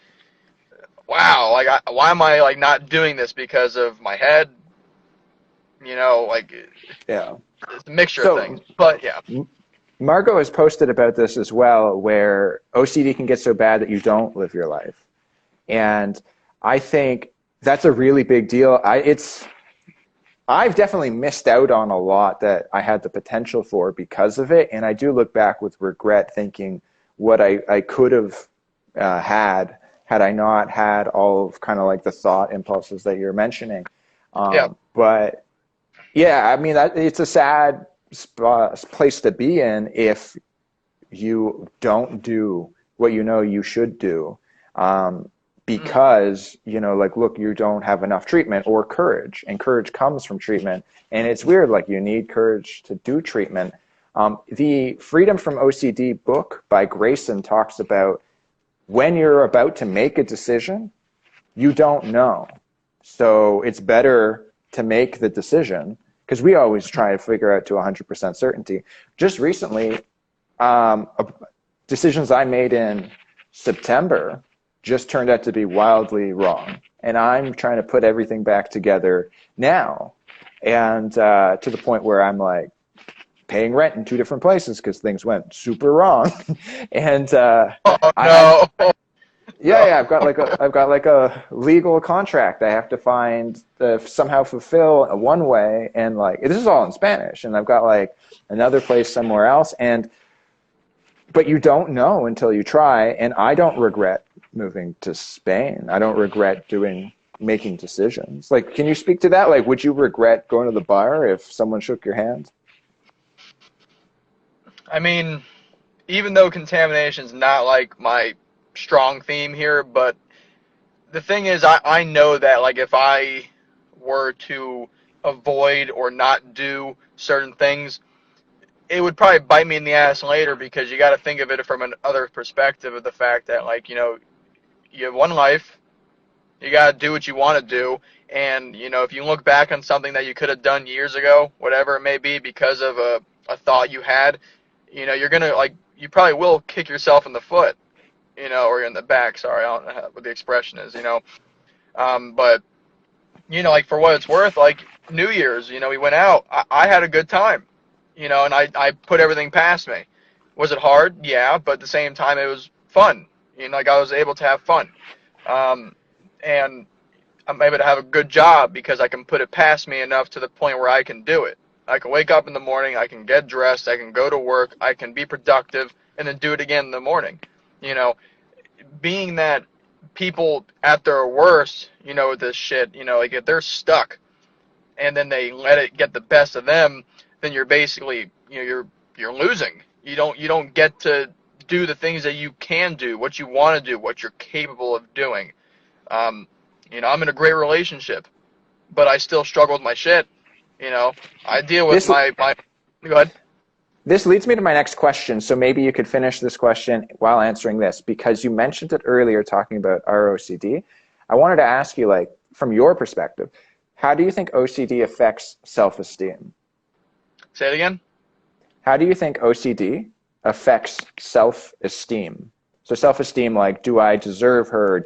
wow, like why am I like not doing this because of my head? Like Yeah. it's a mixture of things. So But yeah, Margot has posted about this as well, where OCD can get so bad that you don't live your life, and I think that's a really big deal. I've definitely missed out on a lot that I had the potential for because of it. And I do look back with regret thinking what I could have had I not had all of kind of like the thought impulses that you're mentioning. yeah. But yeah, I mean, it's a sad place to be in if you don't do what you know you should do, Mm, because like, look, you don't have enough treatment or courage, and courage comes from treatment. And it's weird, like you need courage to do treatment. The Freedom from OCD book by Grayson talks about when you're about to make a decision, you don't know, so it's better to make the decision, because we always try to figure out to 100% certainty. Just recently, um, decisions I made in September just turned out to be wildly wrong. And I'm trying to put everything back together now. And to the point where I'm like paying rent in two different places because things went super wrong. And oh I had, no, yeah, no. yeah, I've got like a legal contract I have to find, somehow fulfill one way. And like, this is all in Spanish. And I've got like another place somewhere else. But you don't know until you try. And I don't regret moving to Spain. I don't regret making decisions. Like, can you speak to that? Like, would you regret going to the bar if someone shook your hand? I mean, even though contamination's not like my strong theme here, but the thing is, I know that like if I were to avoid or not do certain things, it would probably bite me in the ass later because you got to think of it from another perspective of the fact that like you have one life, you got to do what you want to do, and if you look back on something that you could have done years ago, whatever it may be, because of a thought you had, you're gonna like you probably will kick yourself in the foot, or in the back. Sorry, I don't know what the expression is, but like for what it's worth, like New Year's, we went out. I had a good time, and I put everything past me. Was it hard? Yeah, but at the same time, it was fun. Like I was able to have fun, um, and I'm able to have a good job because I can put it past me enough to the point where I can do it. I can wake up in the morning, I can get dressed, I can go to work, I can be productive, and then do it again in the morning. You know, being that people at their worst, with this shit, like if they're stuck and then they let it get the best of them, then you're basically, you're losing. You don't get to do the things that you can do, what you want to do, what you're capable of doing. Um, I'm in a great relationship, but I still struggle with my shit. I deal with This my. Go ahead. This leads me to my next question. So maybe you could finish this question while answering this, because you mentioned it earlier talking about ROCD. I wanted to ask you, like, from your perspective, how do you think OCD affects self-esteem? Say it again. How do you think OCD affects self-esteem? So self-esteem, like, do I deserve her?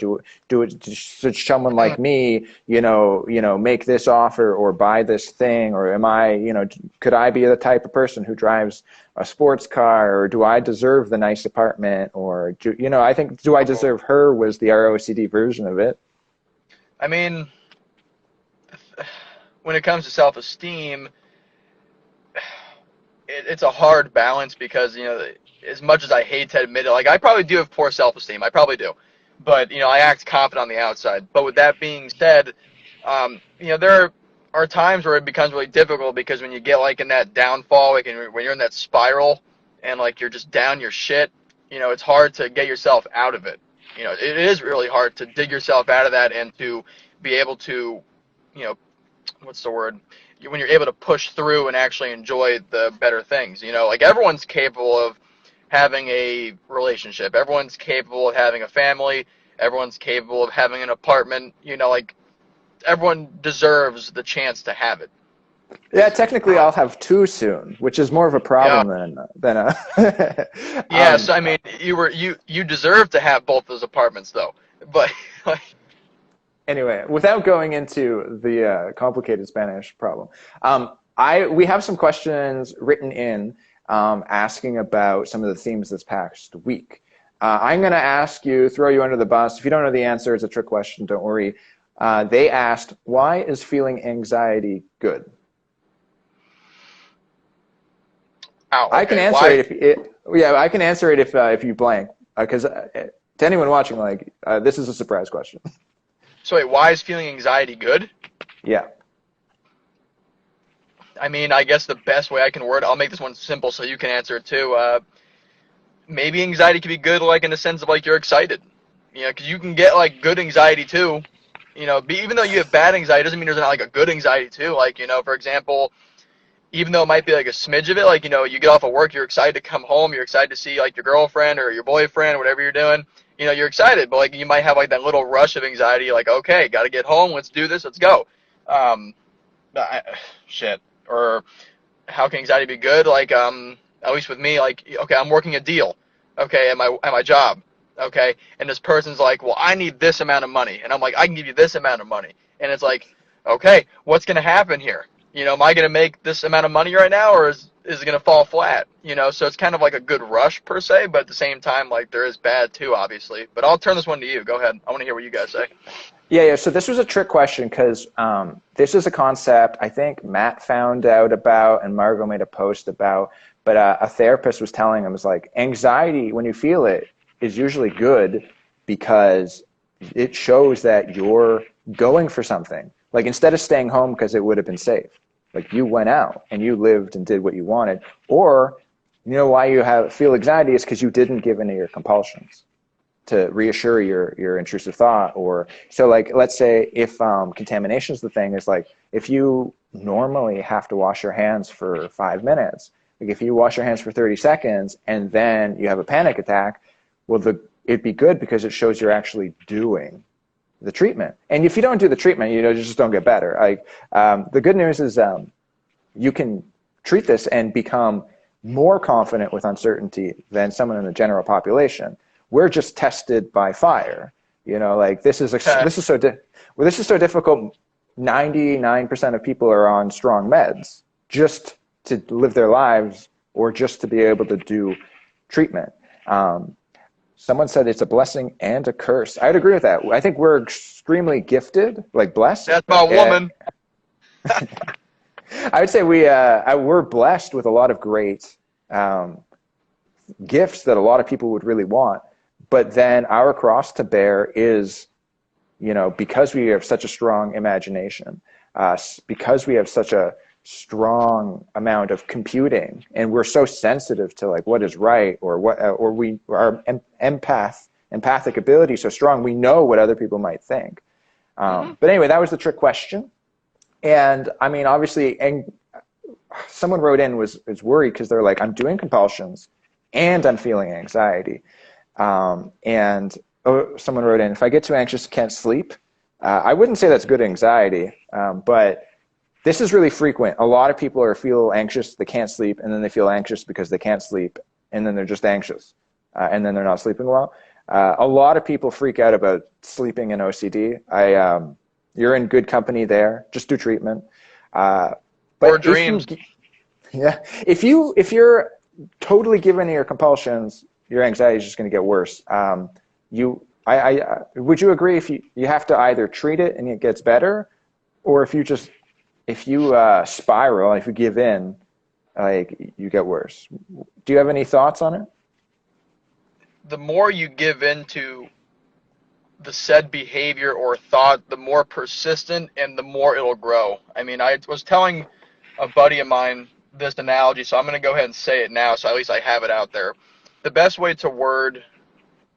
Should someone like me, make this offer or buy this thing? Or am I, could I be the type of person who drives a sports car? Or do I deserve the nice apartment? Or I think, do I deserve her was the ROCD version of it. I mean, when it comes to self-esteem, it's a hard balance because as much as I hate to admit it, like I probably do have poor self-esteem. I probably do, but I act confident on the outside. But with that being said, there are times where it becomes really difficult because when you get like in that downfall, like when you're in that spiral and like you're just down your shit, it's hard to get yourself out of it. It is really hard to dig yourself out of that and to be able to, what's the word? When you're able to push through and actually enjoy the better things. Like everyone's capable of having a relationship. Everyone's capable of having a family. Everyone's capable of having an apartment. Like everyone deserves the chance to have it. Yeah, technically I'll have two soon, which is more of a Yeah. problem than a. Yes, I mean you deserve to have both those apartments though. But like, Anyway, without going into the complicated Spanish problem, we have some questions written in asking about some of the themes this past week. I'm going to throw you under the bus. If you don't know the answer, it's a trick question. Don't worry. They asked, "Why is feeling anxiety good?" ow, I can okay. answer Why? I can answer it if you blank, because to anyone watching, this is a surprise question. So wait, why is feeling anxiety good? Yeah. I mean, I guess the best way I can word it, I'll make this one simple so you can answer it too. Maybe anxiety can be good, like in the sense of like you're excited, because you can get like good anxiety too. Even though you have bad anxiety, doesn't mean there's not like a good anxiety too. Like, for example, even though it might be like a smidge of it, like, you get off of work, you're excited to come home, you're excited to see like your girlfriend or your boyfriend, whatever you're doing, you're excited, but like you might have like that little rush of anxiety, like, okay, got to get home, let's do this, let's go. Um, Shit. Or how can anxiety be good? Like, at least with me, like, okay, I'm working a deal, okay, at my job, okay, and this person's like, well, I need this amount of money, and I'm like, I can give you this amount of money, and it's like, okay, what's gonna happen here? Am I gonna make this amount of money right now, or is it gonna fall flat? So it's kind of like a good rush per se, but at the same time, like there is bad too, obviously. But I'll turn this one to you. Go ahead. I want to hear what you guys say. Yeah. So this was a trick question because this is a concept I think Matt found out about and Margot made a post about, but a therapist was telling him, was like, anxiety, when you feel it, is usually good because it shows that you're going for something. Like instead of staying home because it would have been safe, like you went out and you lived and did what you wanted. Or why you feel anxiety is because you didn't give in to your compulsions to reassure your intrusive thought. Or so, like, let's say if contamination is the thing, is like if you normally have to wash your hands for 5 minutes, like if you wash your hands for 30 seconds and then you have a panic attack, well, it'd be good because it shows you're actually doing the treatment. And if you don't do the treatment, you just don't get better. Like the good news is you can treat this and become more confident with uncertainty than someone in the general population. We're just tested by fire. Like this is so difficult. 99% of people are on strong meds just to live their lives or just to be able to do treatment. Someone said it's a blessing and a curse. I'd agree with that. I think we're extremely gifted, like blessed. That's my woman. I would say we're blessed with a lot of great gifts that a lot of people would really want. But then our cross to bear is, because we have such a strong imagination, because we have such a strong amount of computing, and we're so sensitive to like what is right, or what, or we our empathic ability so strong, we know what other people might think. Hmm. But anyway, that was the trick question. And I mean, obviously, and someone wrote in was worried because they're like, I'm doing compulsions and I'm feeling anxiety. And someone wrote in, if I get too anxious, can't sleep. I wouldn't say that's good anxiety, but this is really frequent. A lot of people feel anxious, they can't sleep, and then they feel anxious because they can't sleep, and then they're just anxious, and then they're not sleeping well. A lot of people freak out about sleeping and OCD. You're in good company there. Just do treatment. Or But if you, dreams. yeah, if you're totally given to your compulsions, your anxiety is just going to get worse. Would you agree if you have to either treat it and it gets better, or if you spiral, if you give in, like you get worse? Do you have any thoughts on it? The more you give into the said behavior or thought, the more persistent and the more it'll grow. I mean, I was telling a buddy of mine this analogy, so I'm going to go ahead and say it now, so at least I have it out there. The best way to word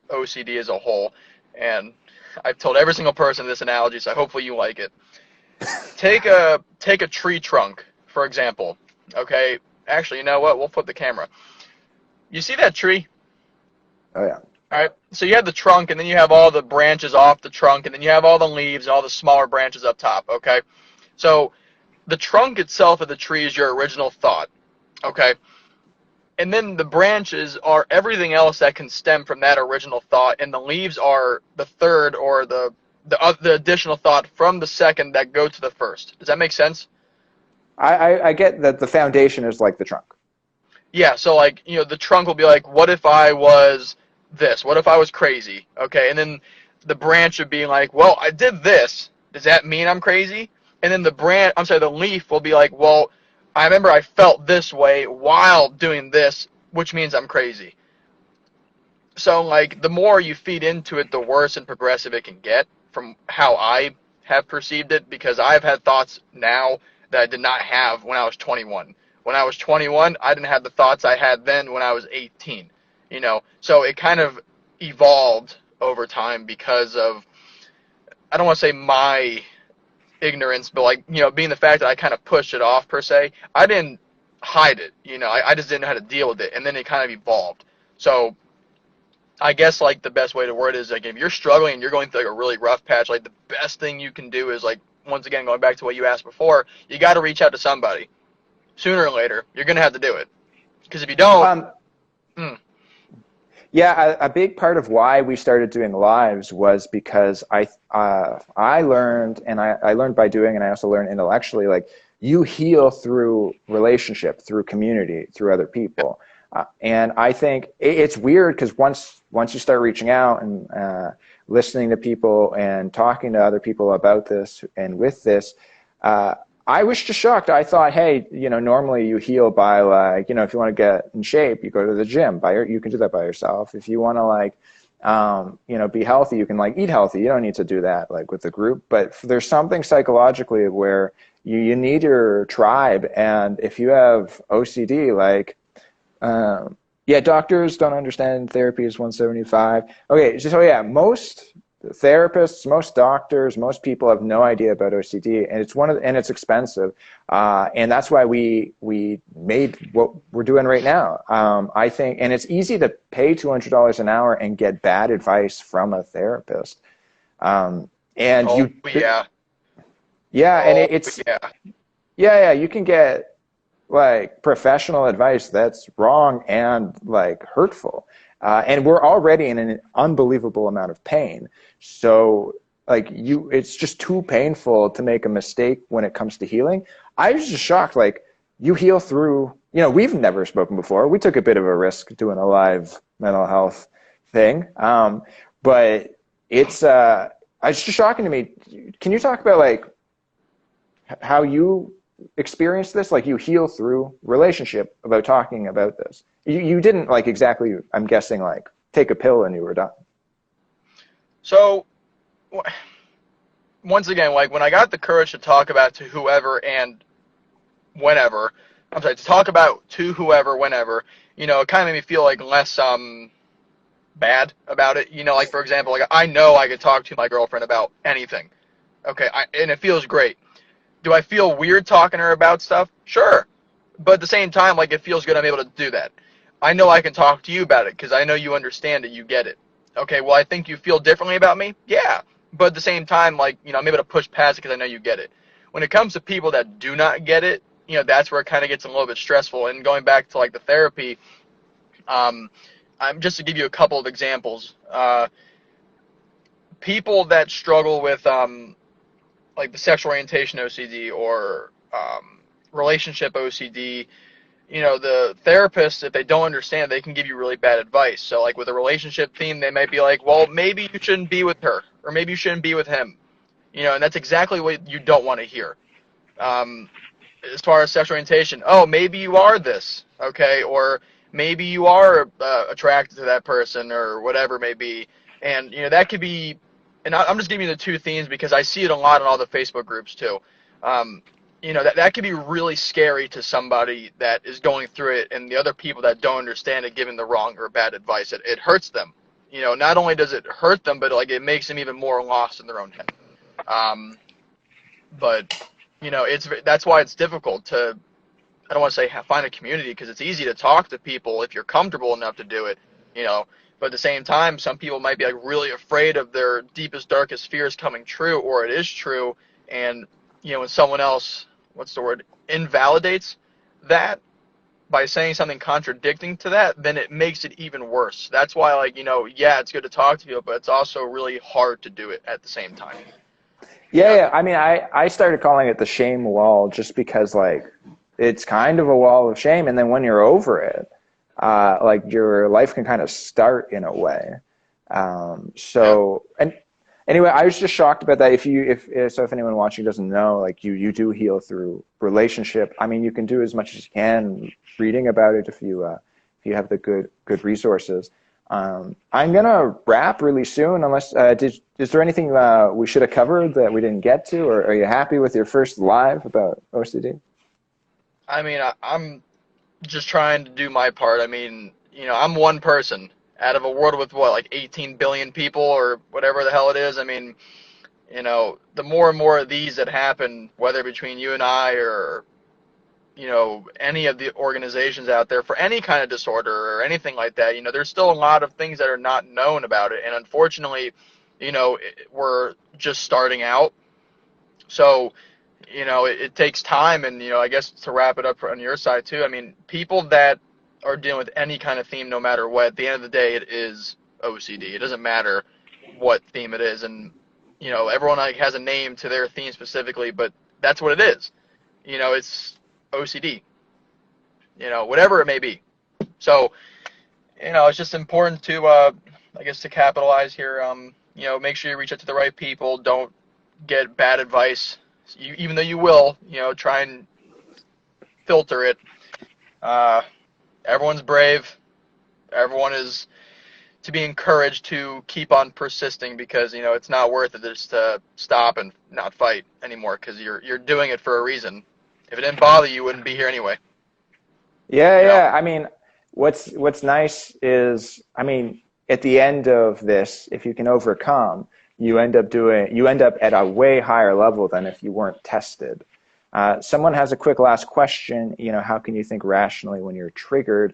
OCD as a whole, and I've told every single person this analogy, so hopefully you like it. Take a tree trunk, for example. Okay, actually, you know what? We'll flip the camera. You see that tree? Oh yeah. All right. So you have the trunk, and then you have all the branches off the trunk, and then you have all the leaves and all the smaller branches up top. Okay. So the trunk itself of the tree is your original thought. Okay. And then the branches are everything else that can stem from that original thought, and the leaves are the third or the additional thought from the second that go to the first. Does that make sense? I get that the foundation is like the trunk. Yeah, so like, the trunk will be like, what if I was this? What if I was crazy? Okay, and then the branch would be like, well, I did this. Does that mean I'm crazy? And then the leaf will be like, well, I remember I felt this way while doing this, which means I'm crazy. So like, the more you feed into it, the worse and progressive it can get from how I have perceived it, because I've had thoughts now that I did not have when I was 21. When I was 21, I didn't have the thoughts I had then when I was 18. So it kind of evolved over time because of, I don't want to say my ignorance, but like, being the fact that I kind of pushed it off per se. I didn't hide it, I just didn't know how to deal with it, and then it kind of evolved. So I guess like the best way to word it is like, if you're struggling and you're going through like a really rough patch, like the best thing you can do is like, once again, going back to what you asked before, you got to reach out to somebody. Sooner or later, you're going to have to do it. Because if you don't, Um, mm, yeah, a big part of why we started doing lives was because I learned, and I learned by doing, and I also learned intellectually, like you heal through relationship, through community, through other people. And I think it's weird because once you start reaching out and listening to people and talking to other people about this and with this, I was just shocked. I thought, hey, normally you heal by like, if you want to get in shape, you go to the gym. You can do that by yourself. If you want to like, be healthy, you can like eat healthy. You don't need to do that like with the group. But there's something psychologically where you need your tribe. And if you have OCD, like, yeah, doctors don't understand therapy is 175. Okay, so yeah, most therapists, most doctors, most people have no idea about OCD, and it's expensive, and that's why we made what we're doing right now. I think, and it's easy to pay $200 an hour and get bad advice from a therapist. And oh yeah, yeah, and oh it's yeah. yeah, you can get like professional advice that's wrong and like hurtful. And we're already in an unbelievable amount of pain. So like it's just too painful to make a mistake when it comes to healing. I was just shocked. Like you heal through, we've never spoken before. We took a bit of a risk doing a live mental health thing. But it's just shocking to me. Can you talk about like how you experience this? Like you heal through relationship about talking about this. You didn't like exactly, I'm guessing, like take a pill and you were done. So once again, like when I got the courage to talk about it to whoever, and whenever. I'm sorry, to talk about to whoever, whenever. It kind of made me feel like less bad about it. Like for example, like I know I could talk to my girlfriend about anything. Okay, and it feels great. Do I feel weird talking to her about stuff? Sure. But at the same time, like it feels good I'm able to do that. I know I can talk to you about it because I know you understand it, you get it. Okay, well I think you feel differently about me? Yeah. But at the same time, like, I'm able to push past it because I know you get it. When it comes to people that do not get it, that's where it kind of gets a little bit stressful. And going back to like the therapy, um, I'm just to give you a couple of examples. People that struggle with like the sexual orientation OCD or relationship OCD, the therapist, if they don't understand, they can give you really bad advice. So, like with a relationship theme, they might be like, well, maybe you shouldn't be with her, or maybe you shouldn't be with him. And that's exactly what you don't want to hear. Um, as far as sexual orientation, oh, maybe you are this, okay, or maybe you are attracted to that person, or whatever it may be. And that could be, and I'm just giving you the two themes because I see it a lot in all the Facebook groups too. Um, that could be really scary to somebody that is going through it, and the other people that don't understand it giving the wrong or bad advice. It hurts them. Not only does it hurt them, but like it makes them even more lost in their own head. Um, but that's why it's difficult to, I don't want to say find a community, because it's easy to talk to people if you're comfortable enough to do it, you know. But at the same time, some people might be like really afraid of their deepest, darkest fears coming true, or it is true, and when someone else, what's the word, invalidates that by saying something contradicting to that, then it makes it even worse. That's why, like, yeah, it's good to talk to people, but it's also really hard to do it at the same time. You Yeah, know, yeah. I mean, I started calling it the shame wall just because, like, it's kind of a wall of shame, and then when you're over it, like your life can kind of start in a way. yeah. And anyway, I was just shocked about that. If anyone watching doesn't know, like you do heal through relationship. I mean, you can do as much as you can reading about it if you have the good resources. I'm gonna wrap really soon. Unless is there anything we should have covered that we didn't get to, or are you happy with your first live about OCD? I mean, I'm just trying to do my part. I mean, I'm one person out of a world with what, like 18 billion people or whatever the hell it is. I mean, the more and more of these that happen, whether between you and I or, any of the organizations out there for any kind of disorder or anything like that, there's still a lot of things that are not known about it. And unfortunately, we're just starting out. So, it takes time, and I guess to wrap it up on your side too. I mean, people that are dealing with any kind of theme, no matter what, at the end of the day, it is OCD. It doesn't matter what theme it is, and everyone like has a name to their theme specifically, but that's what it is. It's OCD. Whatever it may be. So, it's just important to, I guess, to capitalize here. Make sure you reach out to the right people. Don't get bad advice. Even though you will, try and filter it. Uh, Everyone's brave. Everyone is to be encouraged to keep on persisting, because it's not worth it just to stop and not fight anymore, because you're doing it for a reason. If it didn't bother you, you wouldn't be here anyway. Yeah, You know. yeah. I mean, what's nice is, I mean, at the end of this, if you can overcome, you end up at a way higher level than if you weren't tested. Someone has a quick last question. How can you think rationally when you're triggered?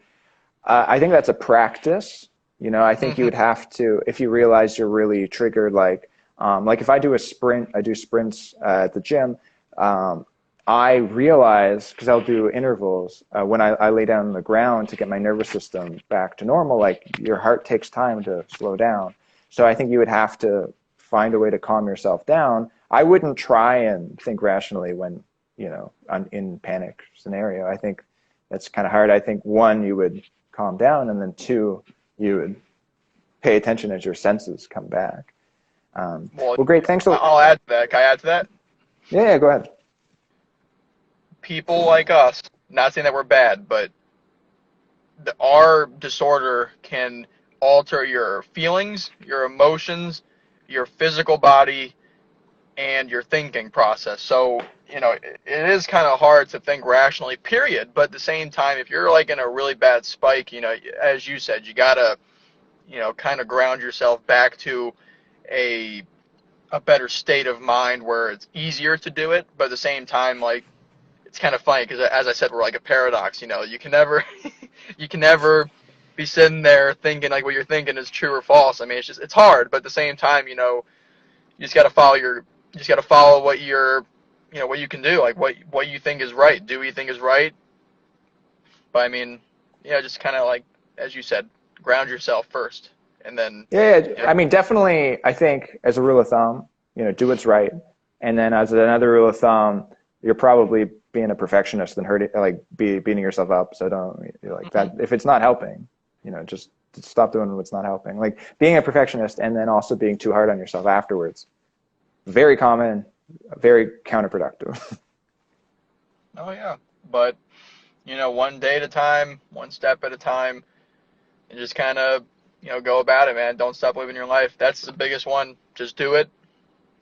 I think that's a practice. I think you Mhm. would have to, if you realize you're really triggered, like if I do a sprint, I do sprints at the gym. Um, I realize, because I'll do intervals, when I lay down on the ground to get my nervous system back to normal, like your heart takes time to slow down. So I think you would have to find a way to calm yourself down. I wouldn't try and think rationally when, in panic scenario. I think that's kind of hard. I think one, you would calm down, and then two, you would pay attention as your senses come back. Well, Well, great. Thanks. I'll add to that. Can I add to that? Yeah, yeah, go ahead. People like us, not saying that we're bad, but our disorder can alter your feelings, your emotions, your physical body, and your thinking process. So, it is kind of hard to think rationally, period. But at the same time, if you're like in a really bad spike, as you said, you gotta, kind of ground yourself back to a a better state of mind where it's easier to do it. But at the same time, like, it's kind of funny because, as I said, we're like a paradox. You can never, you can never be sitting there thinking like what you're thinking is true or false. I mean, it's hard, but at the same time, you just got to follow what what you can do, like what you think is right. Do what you think is right. But I mean, yeah, just kind of like, as you said, ground yourself first, and then, Yeah, I mean, definitely, I think as a rule of thumb, do what's right. And then as another rule of thumb, you're probably being a perfectionist and hurting, like beating yourself up. So don't like that. If it's not helping, just stop doing what's not helping. Like being a perfectionist and then also being too hard on yourself afterwards. Very common, very counterproductive. oh yeah, but one day at a time, one step at a time, and just kind of go about it, man. Don't stop living your life. That's the biggest one. Just do it.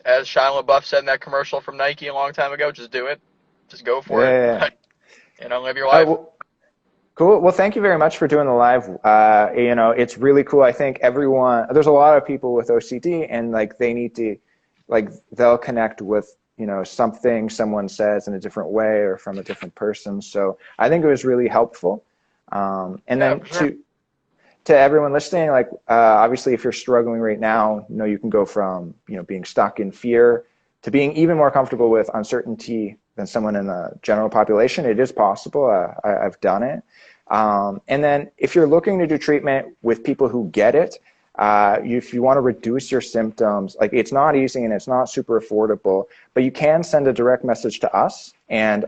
As Shia LaBeouf said in that commercial from Nike a long time ago, just do it. Just go for Yeah. it. Live your life. Well, cool. Well, thank you very much for doing the live. It's really cool. I think there's a lot of people with OCD, and like they need to, like they'll connect with something someone says in a different way or from a different person. So I think it was really helpful. And then for sure. to everyone listening, like obviously if you're struggling right now, you can go from being stuck in fear to being even more comfortable with uncertainty than someone in the general population. It is possible. I've done it. And then if you're looking to do treatment with people who get it, if you want to reduce your symptoms, like it's not easy and it's not super affordable, but you can send a direct message to us. And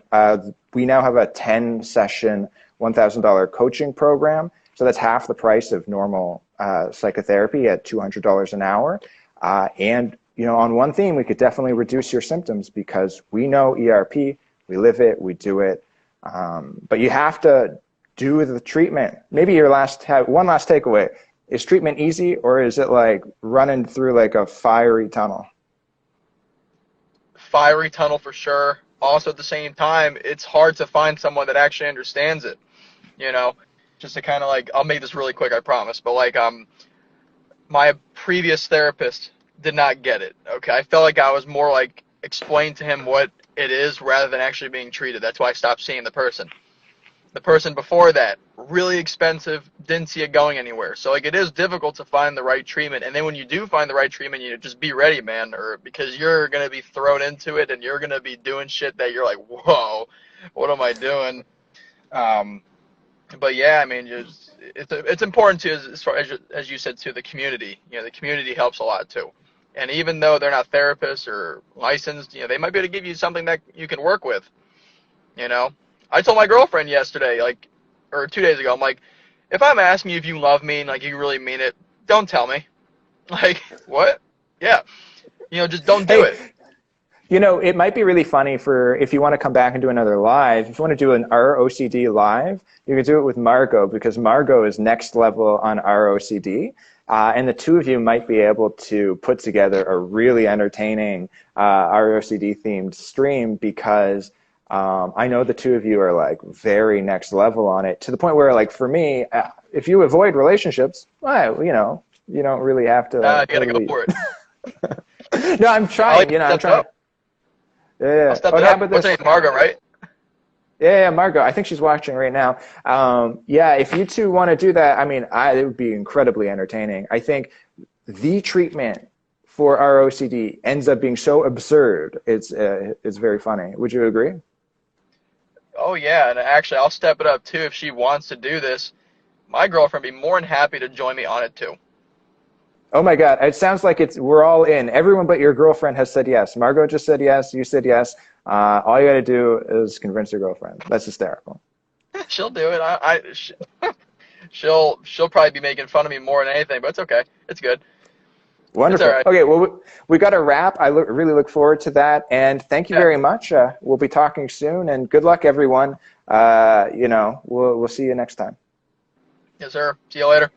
we now have a 10-session, $1,000 coaching program. So that's half the price of normal psychotherapy at $200 an hour. And on one theme, we could definitely reduce your symptoms because we know ERP, we live it, we do it. But you have to do the treatment. Maybe one last takeaway. Is treatment easy, or is it like running through like a fiery tunnel? Fiery tunnel for sure. Also, at the same time, it's hard to find someone that actually understands it. Just to kind of like, I'll make this really quick, I promise. But like, my previous therapist did not get it. Okay, I felt like I was more like explain to him what it is rather than actually being treated. That's why I stopped seeing the person. The person before that, really expensive, didn't see it going anywhere. So like, it is difficult to find the right treatment. And then when you do find the right treatment, just be ready, man, or because you're gonna be thrown into it and you're gonna be doing shit that you're like, whoa, what am I doing? But yeah, I mean, it's important too, as far as you said too, the community. The community helps a lot too. And even though they're not therapists or licensed, they might be able to give you something that you can work with. I told my girlfriend yesterday, or 2 days ago, I'm like, if I'm asking you if you love me and like you really mean it, don't tell me. Like, what? Yeah, just don't do it. It might be really funny if you want to come back and do another live. If you want to do an ROCD live, you can do it with Margot because Margot is next level on ROCD. And the two of you might be able to put together a really entertaining ROCD themed stream because I know the two of you are like very next level on it to the point where like for me, if you avoid relationships, well, you don't really have to. You gotta go for it. No, I'm trying. I'm trying. Yeah. I'll step it up. What's her name? Margot, right? Yeah, Margot. I think she's watching right now. Yeah, if you two want to do that, I mean, it would be incredibly entertaining. I think the treatment for our OCD ends up being so absurd. It's very funny. Would you agree? Oh yeah, and actually, I'll step it up too if she wants to do this. My girlfriend would be more than happy to join me on it too. Oh my God, it sounds like we're all in. Everyone but your girlfriend has said yes. Margot just said yes. You said yes. All you got to do is convince your girlfriend. That's hysterical. She'll do it. She'll probably be making fun of me more than anything, but it's okay. It's good. Wonderful. It's all right. Okay, well, we got a wrap. I really look forward to that. And thank you very much. We'll be talking soon. And good luck, everyone. We'll see you next time. Yes, sir. See you later.